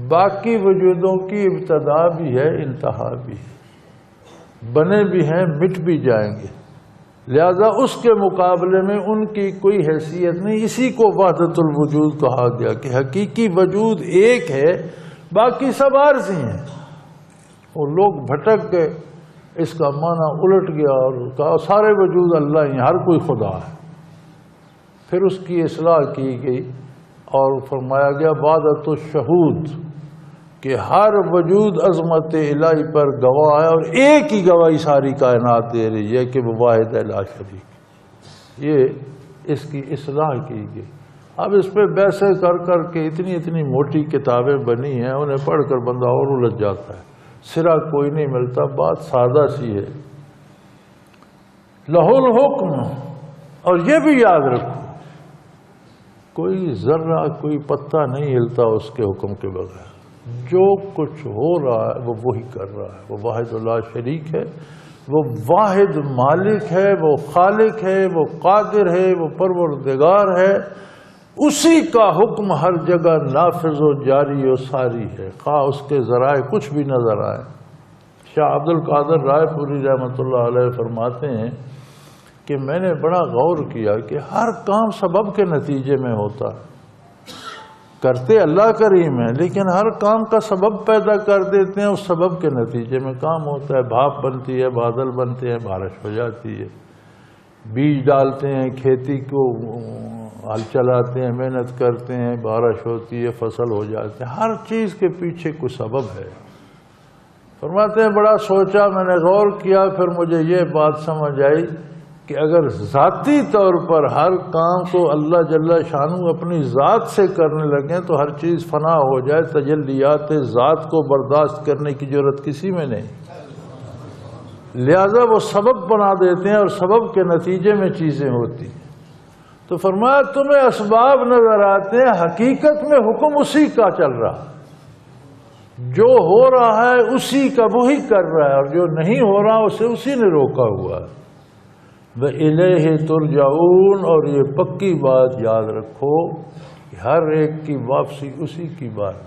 باقی وجودوں کی ابتدا بھی ہے، انتہا بھی ہے، بنے بھی ہیں، مٹ بھی جائیں گے، لہذا اس کے مقابلے میں ان کی کوئی حیثیت نہیں۔ اسی کو وحدت الوجود کہا گیا کہ حقیقی وجود ایک ہے، باقی سب عارضی ہیں۔ وہ لوگ بھٹک گئے، اس کا معنی الٹ گیا اور کہا سارے وجود اللہ ہی، ہر کوئی خدا ہے۔ پھر اس کی اصلاح کی گئی اور فرمایا گیا وحدت الشہود، کہ ہر وجود عظمت الہی پر گواہ ہے، اور ایک ہی گواہی ساری کائنات دے رہی ہے کہ وہ واحد لا شریک۔ یہ اس کی اصلاح کی گئی۔ اب اس پہ بحثیں کر کر کے اتنی موٹی کتابیں بنی ہیں، انہیں پڑھ کر بندہ اور الجھ جاتا ہے۔ سرا کوئی نہیں ملتا. بات سادہ سی ہے. لہ الحکم، اور یہ بھی یاد رکھو کوئی ذرہ کوئی پتا نہیں ہلتا اس کے حکم کے بغیر. جو کچھ ہو رہا ہے وہ وہی کر رہا ہے. وہ واحد لا شریک ہے، وہ واحد مالک ہے، وہ خالق ہے، وہ قادر ہے، وہ پروردگار ہے. اسی کا حکم ہر جگہ نافذ و جاری و ساری ہے، خواہ اس کے ذرائع کچھ بھی نظر آئے. شاہ عبد القادر رائے پوری رحمۃ اللہ علیہ فرماتے ہیں کہ میں نے بڑا غور کیا کہ ہر کام سبب کے نتیجے میں ہوتا ہے. کرتے اللہ کریم ہے لیکن ہر کام کا سبب پیدا کر دیتے ہیں، اس سبب کے نتیجے میں کام ہوتا ہے. بھاپ بنتی ہے، بادل بنتے ہیں، بارش ہو جاتی ہے. بیج ڈالتے ہیں، کھیتی کو ہل چلاتے ہیں، محنت کرتے ہیں، بارش ہوتی ہے، فصل ہو جاتے ہیں. ہر چیز کے پیچھے کوئی سبب ہے. فرماتے ہیں بڑا سوچا، میں نے غور کیا، پھر مجھے یہ بات سمجھ آئی کہ اگر ذاتی طور پر ہر کام کو اللہ جل شانہ اپنی ذات سے کرنے لگیں تو ہر چیز فنا ہو جائے. تجلیات ذات کو برداشت کرنے کی ضرورت کسی میں نہیں. لہذا وہ سبب بنا دیتے ہیں اور سبب کے نتیجے میں چیزیں ہوتی ہیں. تو فرمایا تمہیں اسباب نظر آتے ہیں، حقیقت میں حکم اسی کا چل رہا. جو ہو رہا ہے اسی کا وہی کر رہا ہے، اور جو نہیں ہو رہا اسے اسی نے روکا ہوا ہے. وَإِلَيْهِ تُرْجَعُونَ، اور یہ پکی بات یاد رکھو کہ ہر ایک کی واپسی اسی کی بات ہے.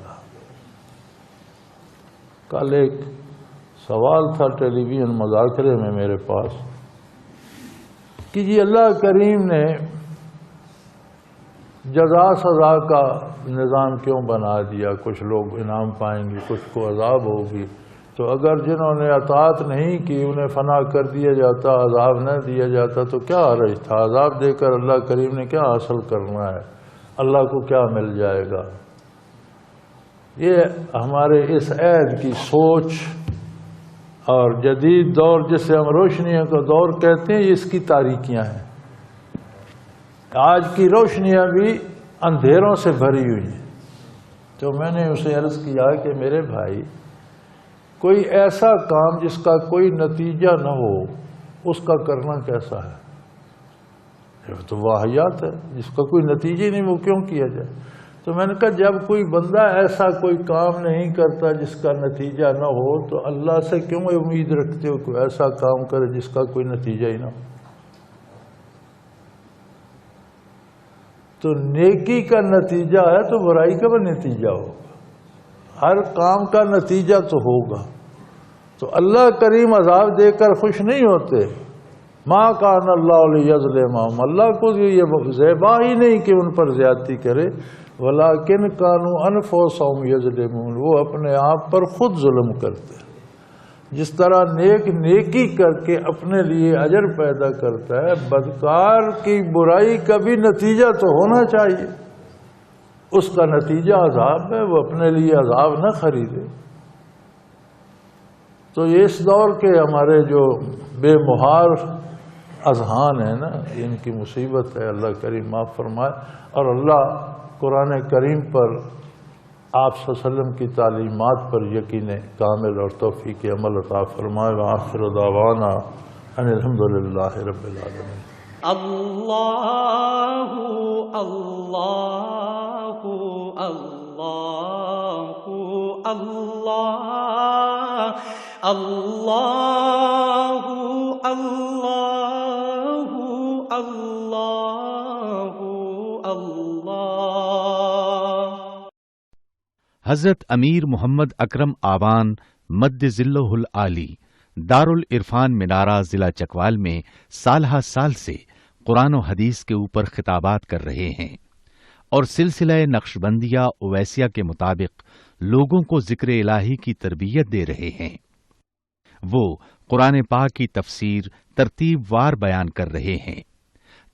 کل ایک سوال تھا ٹیلی ویژن مذاکرے میں میرے پاس کہ جی اللہ کریم نے جزا سزا کا نظام کیوں بنا دیا؟ کچھ لوگ انعام پائیں گے، کچھ کو عذاب ہوگی. تو اگر جنہوں نے اطاعت نہیں کی انہیں فنا کر دیا جاتا، عذاب نہ دیا جاتا تو کیا حرج تھا؟ عذاب دے کر اللہ کریم نے کیا حاصل کرنا ہے؟ اللہ کو کیا مل جائے گا؟ یہ ہمارے اس عہد کی سوچ اور جدید دور جسے ہم روشنیوں کا دور کہتے ہیں، یہ اس کی تاریکیاں ہیں. آج کی روشنیاں بھی اندھیروں سے بھری ہوئی ہیں. تو میں نے اسے عرض کیا کہ میرے بھائی، کوئی ایسا کام جس کا کوئی نتیجہ نہ ہو اس کا کرنا کیسا ہے؟ یہ تو واہیات ہے. جس کا کوئی نتیجہ نہیں وہ کیوں کیا جائے؟ تو میں نے کہا جب کوئی بندہ ایسا کوئی کام نہیں کرتا جس کا نتیجہ نہ ہو تو اللہ سے کیوں امید رکھتے ہو کوئی ایسا کام کرے جس کا کوئی نتیجہ ہی نہ ہو؟ تو نیکی کا نتیجہ ہے تو برائی کا بھی نتیجہ ہوگا. ہر کام کا نتیجہ تو ہوگا. تو اللہ کریم عذاب دے کر خوش نہیں ہوتے. ما کان اللہ لیظلمہم، اللہ کو یہ زیبا ہی نہیں کہ ان پر زیادتی کرے. ولیکن کانوا انفسہم یظلمون، وہ اپنے آپ پر خود ظلم کرتے. جس طرح نیکی کر کے اپنے لیے اجر پیدا کرتا ہے، بدکار کی برائی کا بھی نتیجہ تو ہونا چاہیے. اس کا نتیجہ عذاب ہے، وہ اپنے لیے عذاب نہ خریدے. تو یہ اس دور کے ہمارے جو بے مہار اذہان ہیں نا، ان کی مصیبت ہے. اللہ کریم معاف فرمائے. اور اللہ قرآن کریم پر آپ صلی اللہ علیہ وسلم کی تعلیمات پر یقین کامل اور توفیق عمل عطا فرمائے. وآخر دعوانا ان الحمدللہ رب العالمین. اللہ اللہ اللہ اللہ اللہ اللہ اللہ اللہ. حضرت امیر محمد اکرم آوان مد ذلہ العالی دارالعرفان منارہ ضلع چکوال میں سالہ سال سے قرآن و حدیث کے اوپر خطابات کر رہے ہیں اور سلسلہ نقشبندیہ اویسیہ کے مطابق لوگوں کو ذکر الہی کی تربیت دے رہے ہیں. وہ قرآن پاک کی تفسیر ترتیب وار بیان کر رہے ہیں.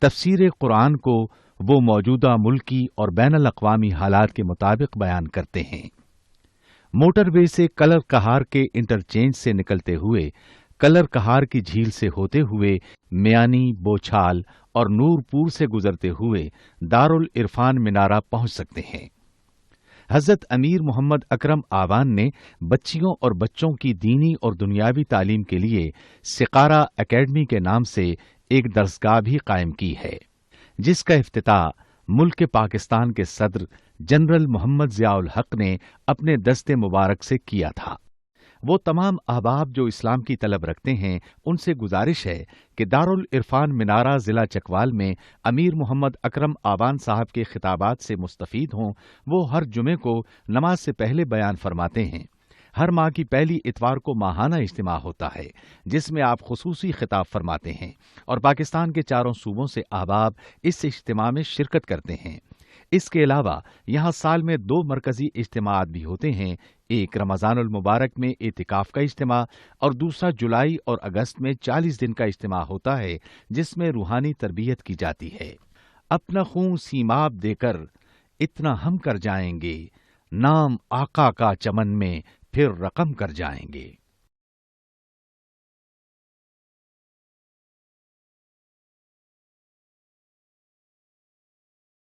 تفسیر قرآن کو وہ موجودہ ملکی اور بین الاقوامی حالات کے مطابق بیان کرتے ہیں. موٹر وے سے کلر کہار کے انٹرچینج سے نکلتے ہوئے کلر کہار کی جھیل سے ہوتے ہوئے میانی، بوچھال اور نور پور سے گزرتے ہوئے دارالعرفان منارہ پہنچ سکتے ہیں. حضرت امیر محمد اکرم آوان نے بچیوں اور بچوں کی دینی اور دنیاوی تعلیم کے لیے سقارہ اکیڈمی کے نام سے ایک درسگاہ بھی قائم کی ہے، جس کا افتتاح ملک پاکستان کے صدر جنرل محمد ضیاء الحق نے اپنے دست مبارک سے کیا تھا۔ وہ تمام احباب جو اسلام کی طلب رکھتے ہیں ان سے گزارش ہے کہ دارالعرفان منارہ ضلع چکوال میں امیر محمد اکرم آوان صاحب کے خطابات سے مستفید ہوں۔ وہ ہر جمعے کو نماز سے پہلے بیان فرماتے ہیں۔ ہر ماہ کی پہلی اتوار کو ماہانہ اجتماع ہوتا ہے جس میں آپ خصوصی خطاب فرماتے ہیں اور پاکستان کے چاروں صوبوں سے احباب اس اجتماع میں شرکت کرتے ہیں۔ اس کے علاوہ یہاں سال میں 2 مرکزی اجتماعات بھی ہوتے ہیں، ایک رمضان المبارک میں اعتکاف کا اجتماع اور دوسرا جولائی اور اگست میں 40 دن کا اجتماع ہوتا ہے جس میں روحانی تربیت کی جاتی ہے۔ اپنا خون سیماب دے کر اتنا ہم کر جائیں گے، نام آقا کا چمن میں پھر رقم کر جائیں گے۔